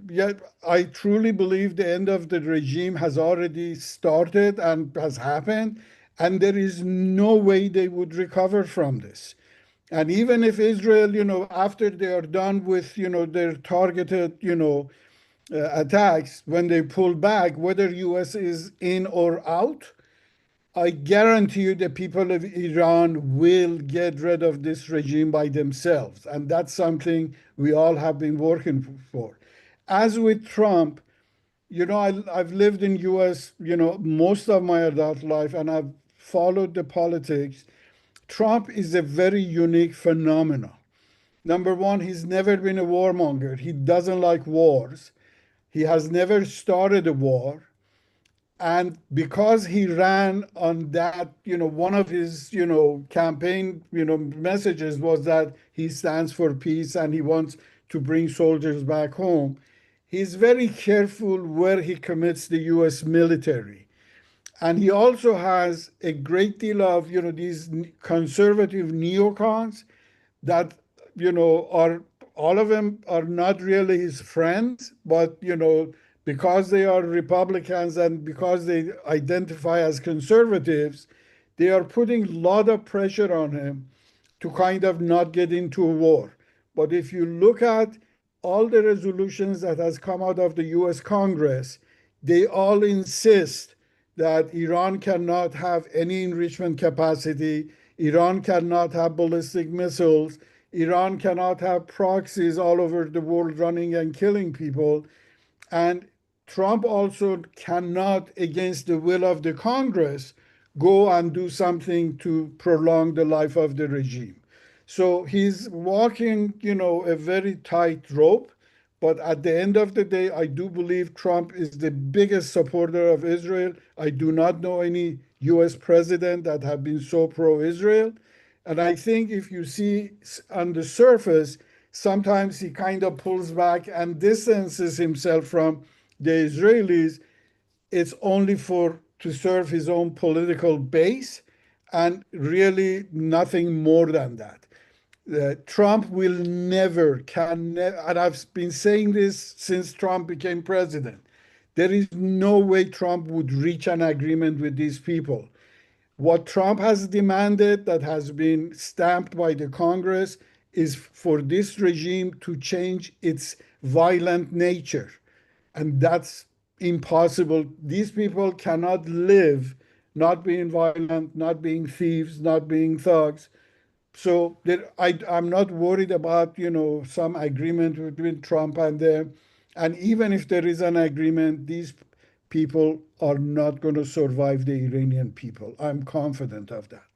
yeah, I truly believe the end of the regime has already started and has happened, and there is no way they would recover from this. And even if Israel, after they are done with, their targeted, attacks, when they pull back, whether US is in or out, I guarantee you the people of Iran will get rid of this regime by themselves. And that's something we all have been working for. As with Trump, I've lived in US, most of my adult life, and I've followed the politics. Trump is a very unique phenomenon. Number one, he's never been a warmonger. He doesn't like wars. He has never started a war. And because he ran on that, one of his, campaign, messages was that he stands for peace and he wants to bring soldiers back home. He's very careful where he commits the US military. And he also has a great deal of, these conservative neocons that, are, all of them are not really his friends, but, because they are Republicans and because they identify as conservatives, they are putting a lot of pressure on him to kind of not get into a war. But if you look at all the resolutions that has come out of the US Congress, they all insist that Iran cannot have any enrichment capacity, Iran cannot have ballistic missiles, Iran cannot have proxies all over the world running and killing people. And Trump also cannot, against the will of the Congress, go and do something to prolong the life of the regime. So he's walking, a very tight rope. But at the end of the day, I do believe Trump is the biggest supporter of Israel. I do not know any US president that have been so pro-Israel. And I think if you see on the surface, sometimes he kind of pulls back and distances himself from the Israelis. It's only to serve his own political base and really nothing more than that. Trump will never, and I've been saying this since Trump became president, there is no way Trump would reach an agreement with these people. What Trump has demanded, that has been stamped by the Congress, is for this regime to change its violent nature. And that's impossible. These people cannot live not being violent, not being thieves, not being thugs. So I'm not worried about, some agreement between Trump and them. And even if there is an agreement, these people are not going to survive the Iranian people. I'm confident of that.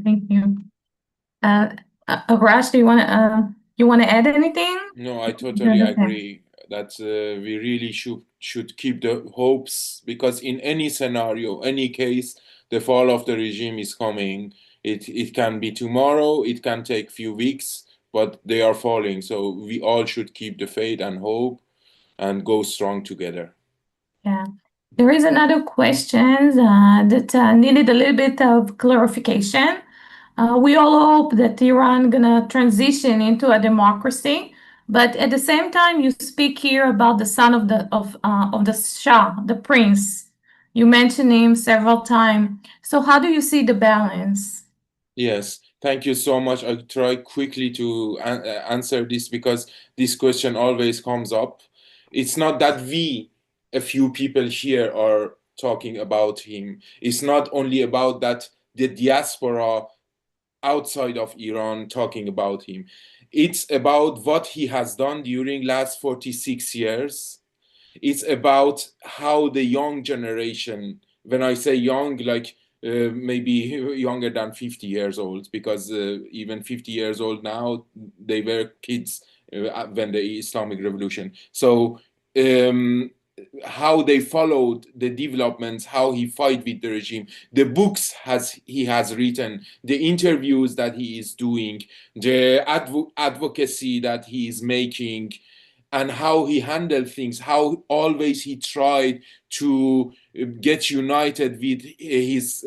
Thank you. Arash, do you want to add anything? No, I totally agree that we really should keep the hopes, because in any scenario, any case, the fall of the regime is coming. It can be tomorrow, it can take few weeks, but they are falling. So we all should keep the faith and hope and go strong together. Yeah. There is another question that needed a little bit of clarification. We all hope that Iran gonna transition into a democracy, but at the same time, you speak here about the son of the Shah, the prince. You mentioned him several times. So how do you see the balance? Yes, thank you so much. I'll try quickly to answer this, because this question always comes up. It's not that a few people here are talking about him. It's not only about that the diaspora outside of Iran talking about him. It's about what he has done during last 46 years. It's about how the young generation, when I say young, like maybe younger than 50 years old, because even 50 years old now, they were kids when the Islamic Revolution. So how they followed the developments, how he fight with the regime, the books he has written, the interviews that he is doing, the advocacy that he is making, and how he handled things, how always he tried to get united with his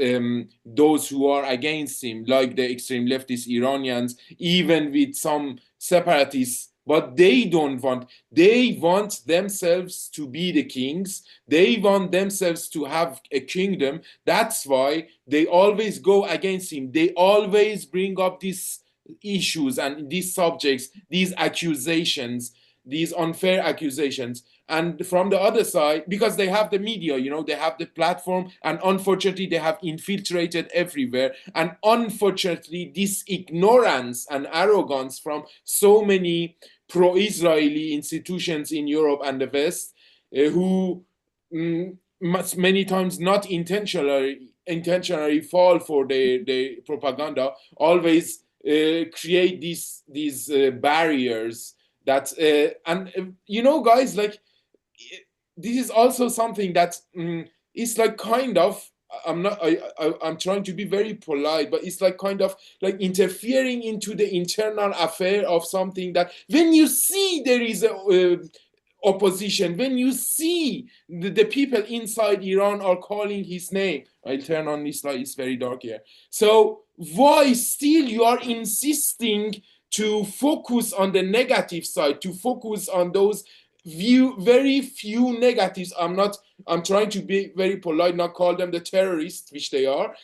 those who are against him, like the extreme leftist Iranians, even with some separatists. But they don't want, they want themselves to be the kings. They want themselves to have a kingdom. That's why they always go against him. They always bring up these issues and these subjects, these accusations, these unfair accusations. And from the other side, because they have the media, you know, they have the platform, and unfortunately they have infiltrated everywhere. And unfortunately, this ignorance and arrogance from so many pro-Israeli institutions in Europe and the West, who many times not intentionally fall for the propaganda, always create these barriers that and you know, guys, like this is also something that is like kind of, I'm trying to be very polite, but it's like kind of like interfering into the internal affair of something that when you see there is a opposition, when you see the people inside Iran are calling his name. I'll turn on this light, it's very dark here. So why still you are insisting to focus on the negative side, to focus on those very few negatives? I'm trying to be very polite, not call them the terrorists, which they are,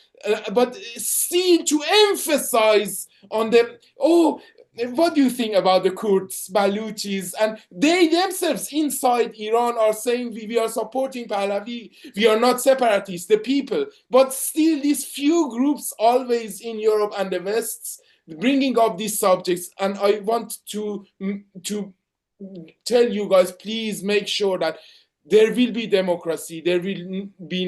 but still to emphasize on them. Oh, what do you think about the Kurds, Baluchis? And they themselves inside Iran are saying we are supporting Pahlavi, we are not separatists, the people. But still these few groups always in Europe and the West bringing up these subjects. And I want to tell you guys, please make sure that there will be democracy, there will be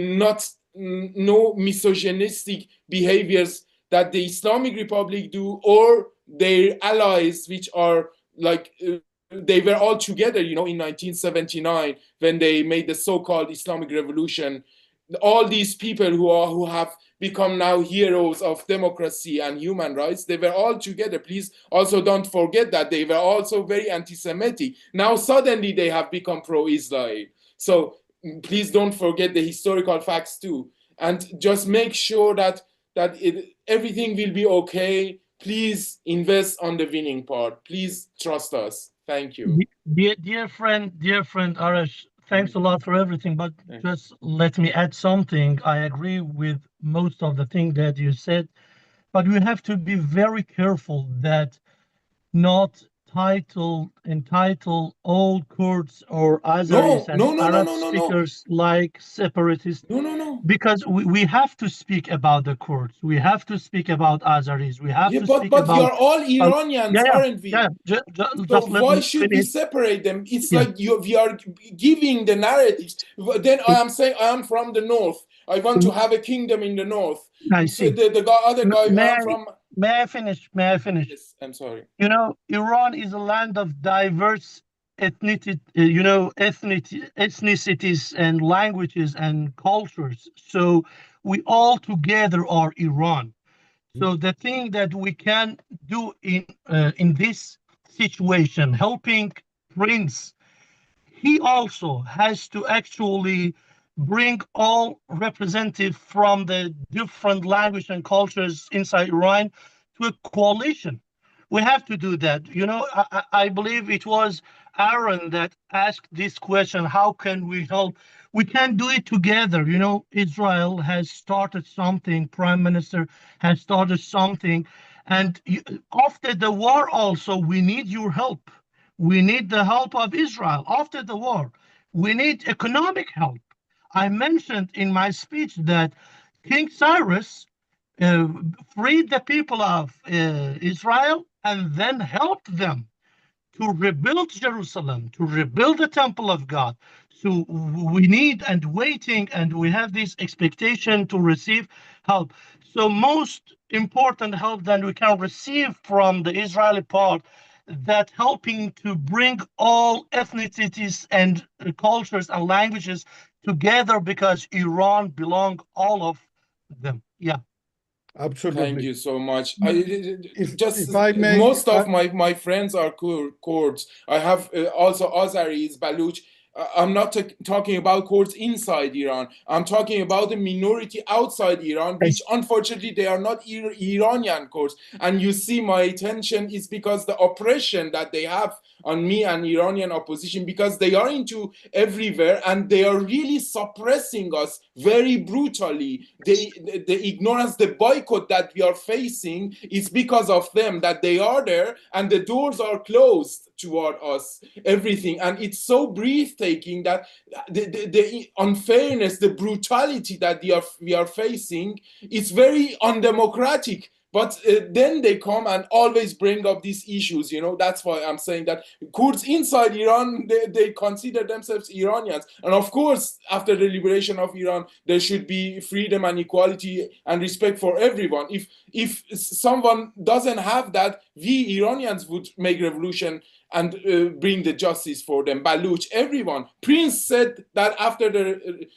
no misogynistic behaviors that the Islamic Republic do, or their allies, which are like, they were all together, you know, in 1979, when they made the so-called Islamic Revolution. All these people who have become now heroes of democracy and human rights, they were all together. Please also don't forget that they were also very anti-Semitic. Now suddenly they have become pro-Israel. So please don't forget the historical facts too. And just make sure that everything will be okay. Please invest on the winning part. Please trust us. Thank you. Dear friend Arash, thanks a lot for everything, but just let me add something. I agree with most of the things that you said, but we have to be very careful that not entitle all Kurds or Azeris and Arab speakers like separatists. No. Because we have to speak about the Kurds. We have to speak about Azeris. We have to speak about... But we are all Iranians, aren't we? Yeah. So why should we separate them? It's like we are giving the narratives. Then I am saying I am from the north. I want to have a kingdom in the north. I see. The other guy from... May I finish? Yes, I'm sorry. You know, Iran is a land of diverse ethnicities and languages and cultures. So we all together are Iran. So the thing that we can do in this situation, helping Prince, he also has to actually bring all representatives from the different language and cultures inside Iran to a coalition. We have to do that. You know, I believe it was Aaron that asked this question, how can we help? We can do it together. You know, Israel has started something, Prime Minister has started something. And after the war also, we need your help. We need the help of Israel after the war. We need economic help. I mentioned in my speech that King Cyrus freed the people of Israel and then helped them to rebuild Jerusalem, to rebuild the temple of God. So we need and waiting, and we have this expectation to receive help. So most important help that we can receive from the Israeli part, that helping to bring all ethnicities and cultures and languages together, because Iran belong all of them. Yeah. Absolutely. Thank you so much. If I may, most of my friends are Kurds. I have also Azaris, Baluch. I'm not talking about Kurds inside Iran. I'm talking about the minority outside Iran, which unfortunately they are not Iranian Kurds. And you see, my attention is because the oppression that they have on me and Iranian opposition, because they are into everywhere and they are really suppressing us very brutally. The ignorance, the boycott that we are facing is because of them, that they are there and the doors are closed toward us, everything. And it's so breathtaking that the unfairness, the brutality that we are facing is very undemocratic. But then they come and always bring up these issues, you know. That's why I'm saying that Kurds inside Iran, they consider themselves Iranians. And of course, after the liberation of Iran, there should be freedom and equality and respect for everyone. If someone doesn't have that, we Iranians would make revolution and bring the justice for them. Baluch, everyone. Prince said that after the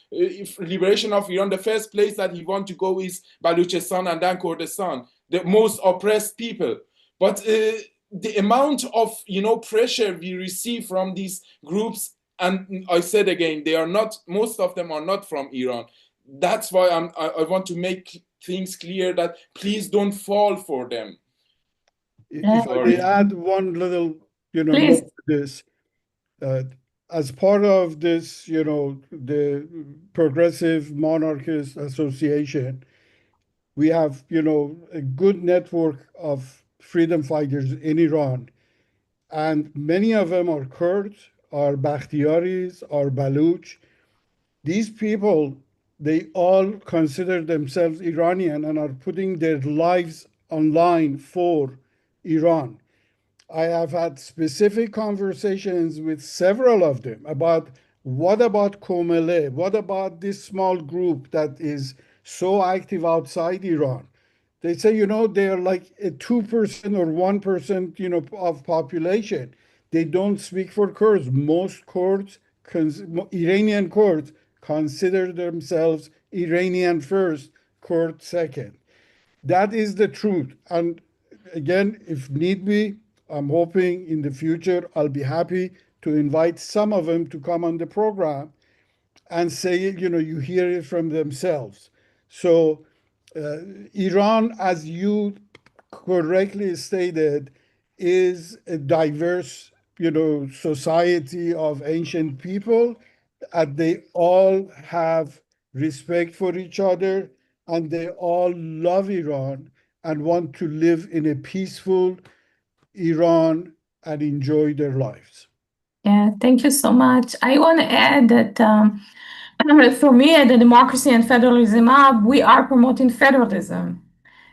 liberation of Iran, the first place that he wants to go is Baluchistan and then Kurdistan, the most oppressed people. But the amount of, you know, pressure we receive from these groups, and I said again, they are not, most of them are not from Iran. That's why I want to make things clear that please don't fall for them. If I may add one little, you know, Please. note to this. As part of this, you know, the Progressive Monarchist Association, we have, you know, a good network of freedom fighters in Iran. And many of them are Kurds, are Bakhtiaris, are Baluch. These people, they all consider themselves Iranian and are putting their lives online for Iran. I have had specific conversations with several of them about what about Komele? What about this small group that is so active outside Iran? They say, you know, they're like a 2% or 1%, you know, of population. They don't speak for Kurds. Most Kurds, Iranian Kurds, consider themselves Iranian first, Kurd second. That is the truth. And again, if need be, I'm hoping in the future I'll be happy to invite some of them to come on the program and say, you know, you hear it from themselves. So Iran, as you correctly stated, is a diverse, you know, society of ancient people, and they all have respect for each other, and they all love Iran and want to live in a peaceful Iran and enjoy their lives. Yeah, thank you so much. I want to add that for me at the Democracy and Federalism Hub, we are promoting federalism.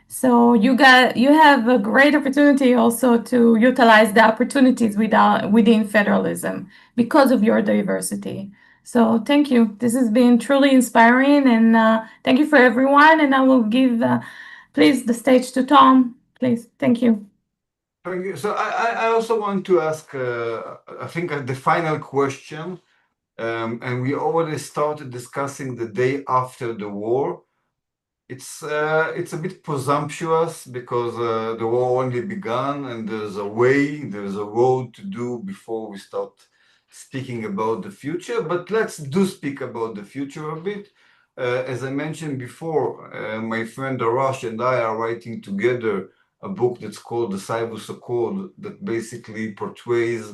So you have a great opportunity also to utilize the opportunities within federalism because of your diversity. So thank you. This has been truly inspiring, and thank you for everyone. And I will give, please, the stage to Tom. Please, thank you. Thank you. So I also want to ask, I think, the final question, and we already started discussing the day after the war. It's a bit presumptuous because the war only began, and there's a road to do before we start speaking about the future. But let's do speak about the future a bit. As I mentioned before, my friend Arash and I are writing together a book that's called The Cyrus Accord, that basically portrays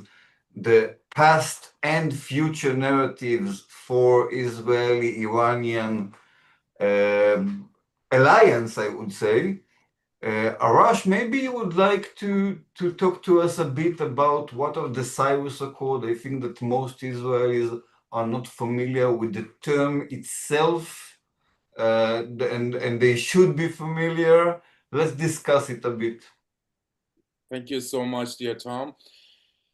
the past and future narratives for Israeli-Iranian alliance, I would say. Arash, maybe you would like to talk to us a bit about what are the Cyrus Accord. I think that most Israelis are not familiar with the term itself, and they should be familiar. Let's discuss it a bit. Thank you so much, dear Tom.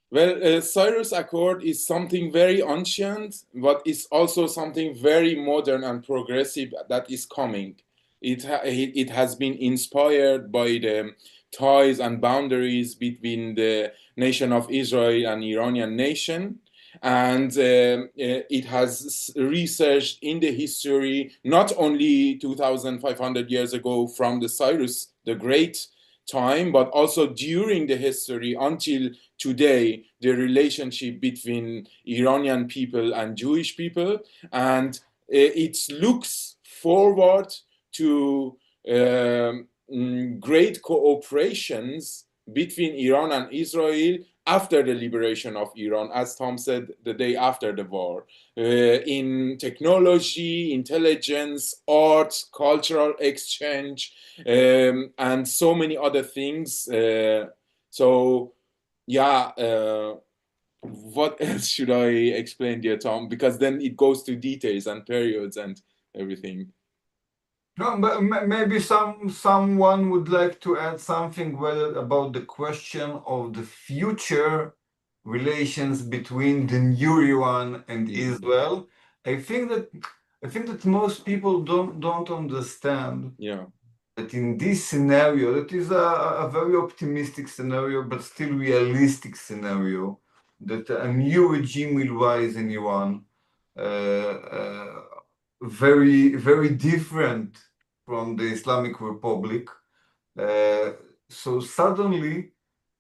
Well, Cyrus Accord is something very ancient, but it's also something very modern and progressive that is coming. It has been inspired by the ties and boundaries between the nation of Israel and Iranian nation. And it has researched in the history, not only 2,500 years ago from the Cyrus the Great time, but also during the history until today, the relationship between Iranian people and Jewish people. And it looks forward to great cooperations between Iran and Israel after the liberation of Iran, as Tom said, the day after the war, in technology, intelligence, art, cultural exchange, and so many other things. So, yeah, what else should I explain, dear Tom? Because then it goes to details and periods and everything. No, but maybe someone would like to add something about the question of the future relations between the new Iran and Israel. I think that most people don't understand that in this scenario, that is a very optimistic scenario, but still realistic scenario, that a new regime will rise in Iran. Very, very different from the Islamic Republic. So suddenly,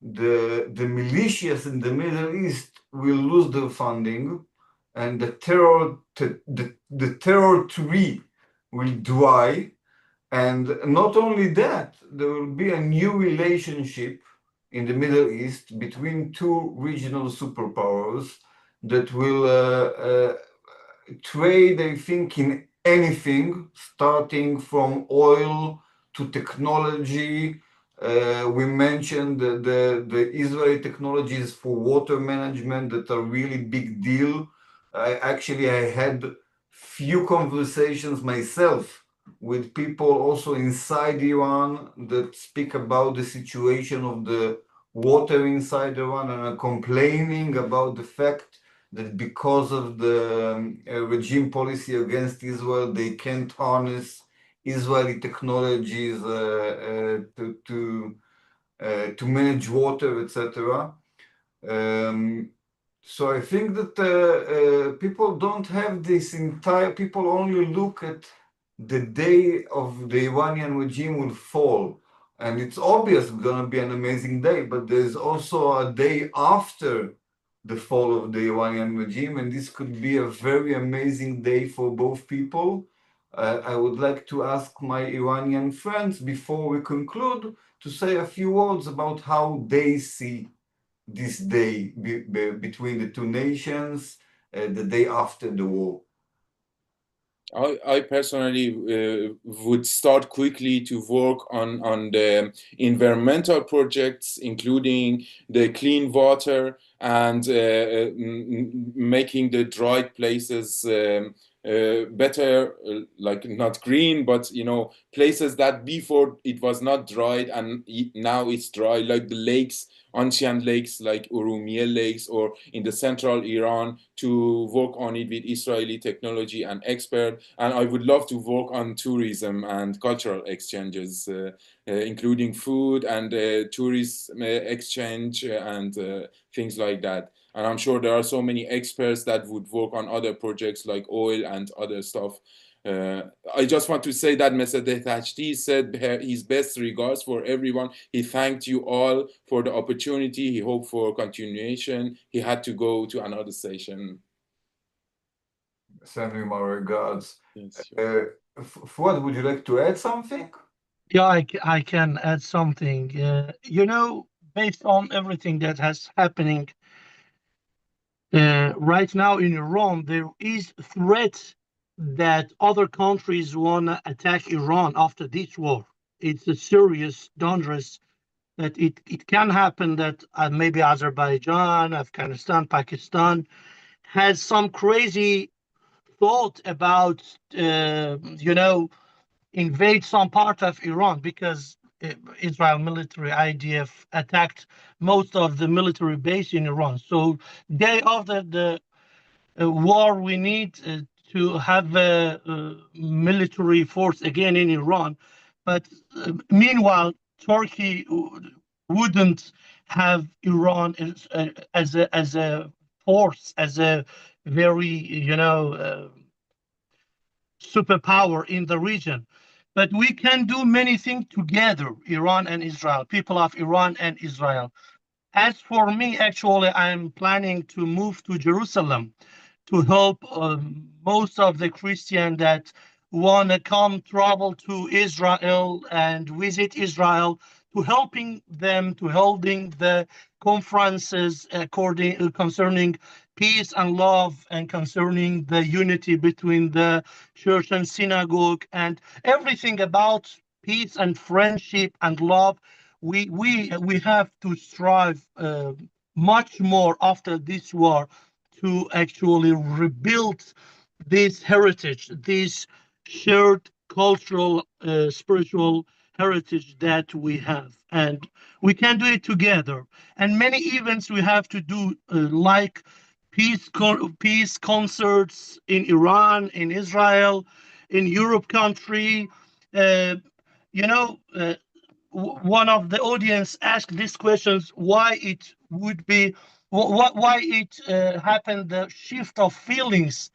the militias in the Middle East will lose their funding, and the terror tree will dry. And not only that, there will be a new relationship in the Middle East between two regional superpowers that will trade, I think, in anything, starting from oil to technology. We mentioned the Israeli technologies for water management that are really big deal. I had few conversations myself with people also inside Iran that speak about the situation of the water inside Iran and are complaining about the fact that because of the regime policy against Israel, they can't harness Israeli technologies to manage water, etc. So I think that people don't have this entire, people only look at the day of the Iranian regime will fall. And it's obvious it's going to be an amazing day, but there's also a day after the fall of the Iranian regime, and this could be a very amazing day for both people. I would like to ask my Iranian friends, before we conclude, to say a few words about how they see this day between the two nations, the day after the war. I personally would start quickly to work on the environmental projects, including the clean water and making the dried places better, like not green, but places that before it was not dried and now it's dry, like the lakes, ancient lakes like Urumiyeh lakes, or in the central Iran, to work on it with Israeli technology and expert. And I would love to work on tourism and cultural exchanges, including food and tourism exchange and things like that. And I'm sure there are so many experts that would work on other projects like oil and other stuff. I just want to say that Mr. Dehtashti said his best regards for everyone. He thanked you all for the opportunity. He hoped for continuation. He had to go to another session. Send him our regards. Yes, sure. Fuad, would you like to add something? Yeah, I can add something. Based on everything that has happening right now in Iran, there is threat that other countries want to attack Iran after this war. It's a serious, dangerous, that it can happen that maybe Azerbaijan, Afghanistan, Pakistan has some crazy thought about, invade some part of Iran, because Israel military, IDF, attacked most of the military base in Iran. So day after the war, we need to have a military force again in Iran. But meanwhile, Turkey wouldn't have Iran as a force, as a very, superpower in the region. But we can do many things together, Iran and Israel, people of Iran and Israel. As for me, actually, I'm planning to move to Jerusalem to help most of the Christians that want to travel to Israel and visit Israel, to helping them, to holding the conferences concerning peace and love, and concerning the unity between the church and synagogue, and everything about peace and friendship and love. We have to strive much more after this war to actually rebuild this heritage, this shared cultural, spiritual heritage that we have. And we can do it together. And many events we have to do, like peace concerts in Iran, in Israel, in Europe country. One of the audience asked these questions, why it would be, why it happened, the shift of feelings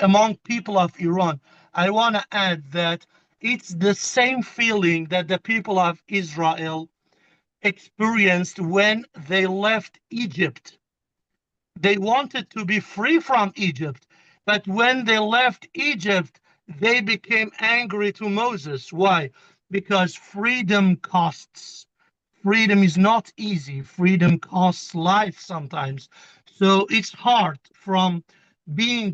among people of Iran. I want to add that it's the same feeling that the people of Israel experienced when they left Egypt. They wanted to be free from Egypt, but when they left Egypt, they became angry to Moses. Why? Because freedom costs. Freedom is not easy. Freedom costs life sometimes. So it's hard from being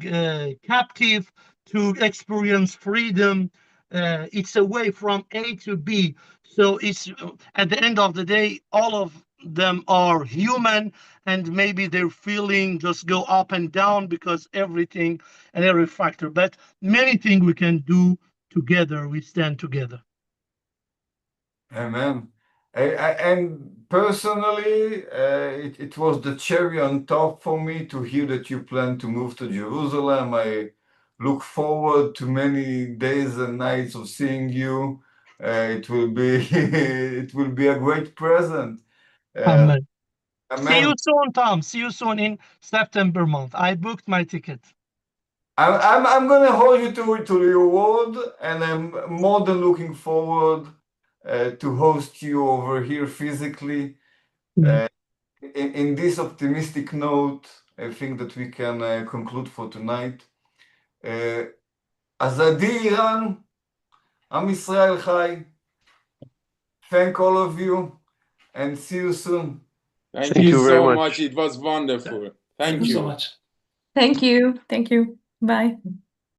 captive to experience freedom. It's a way from A to B. So it's at the end of the day, all of them are human, and maybe their feeling just go up and down because everything and every factor. But many things we can do together. We stand together. Amen. And personally, it was the cherry on top for me to hear that you plan to move to Jerusalem. I look forward to many days and nights of seeing you. It will be a great present. Amen. Amen. See you soon, Tom. See you soon in September month. I booked my ticket. I'm gonna hold you to your word, and I'm more than looking forward to host you over here physically. In this optimistic note, I think that we can conclude for tonight. Azadi Iran, Am Israel Chai. Thank all of you, and see you soon. Thank you so much. It was wonderful. Thank you so much. Thank you. Bye.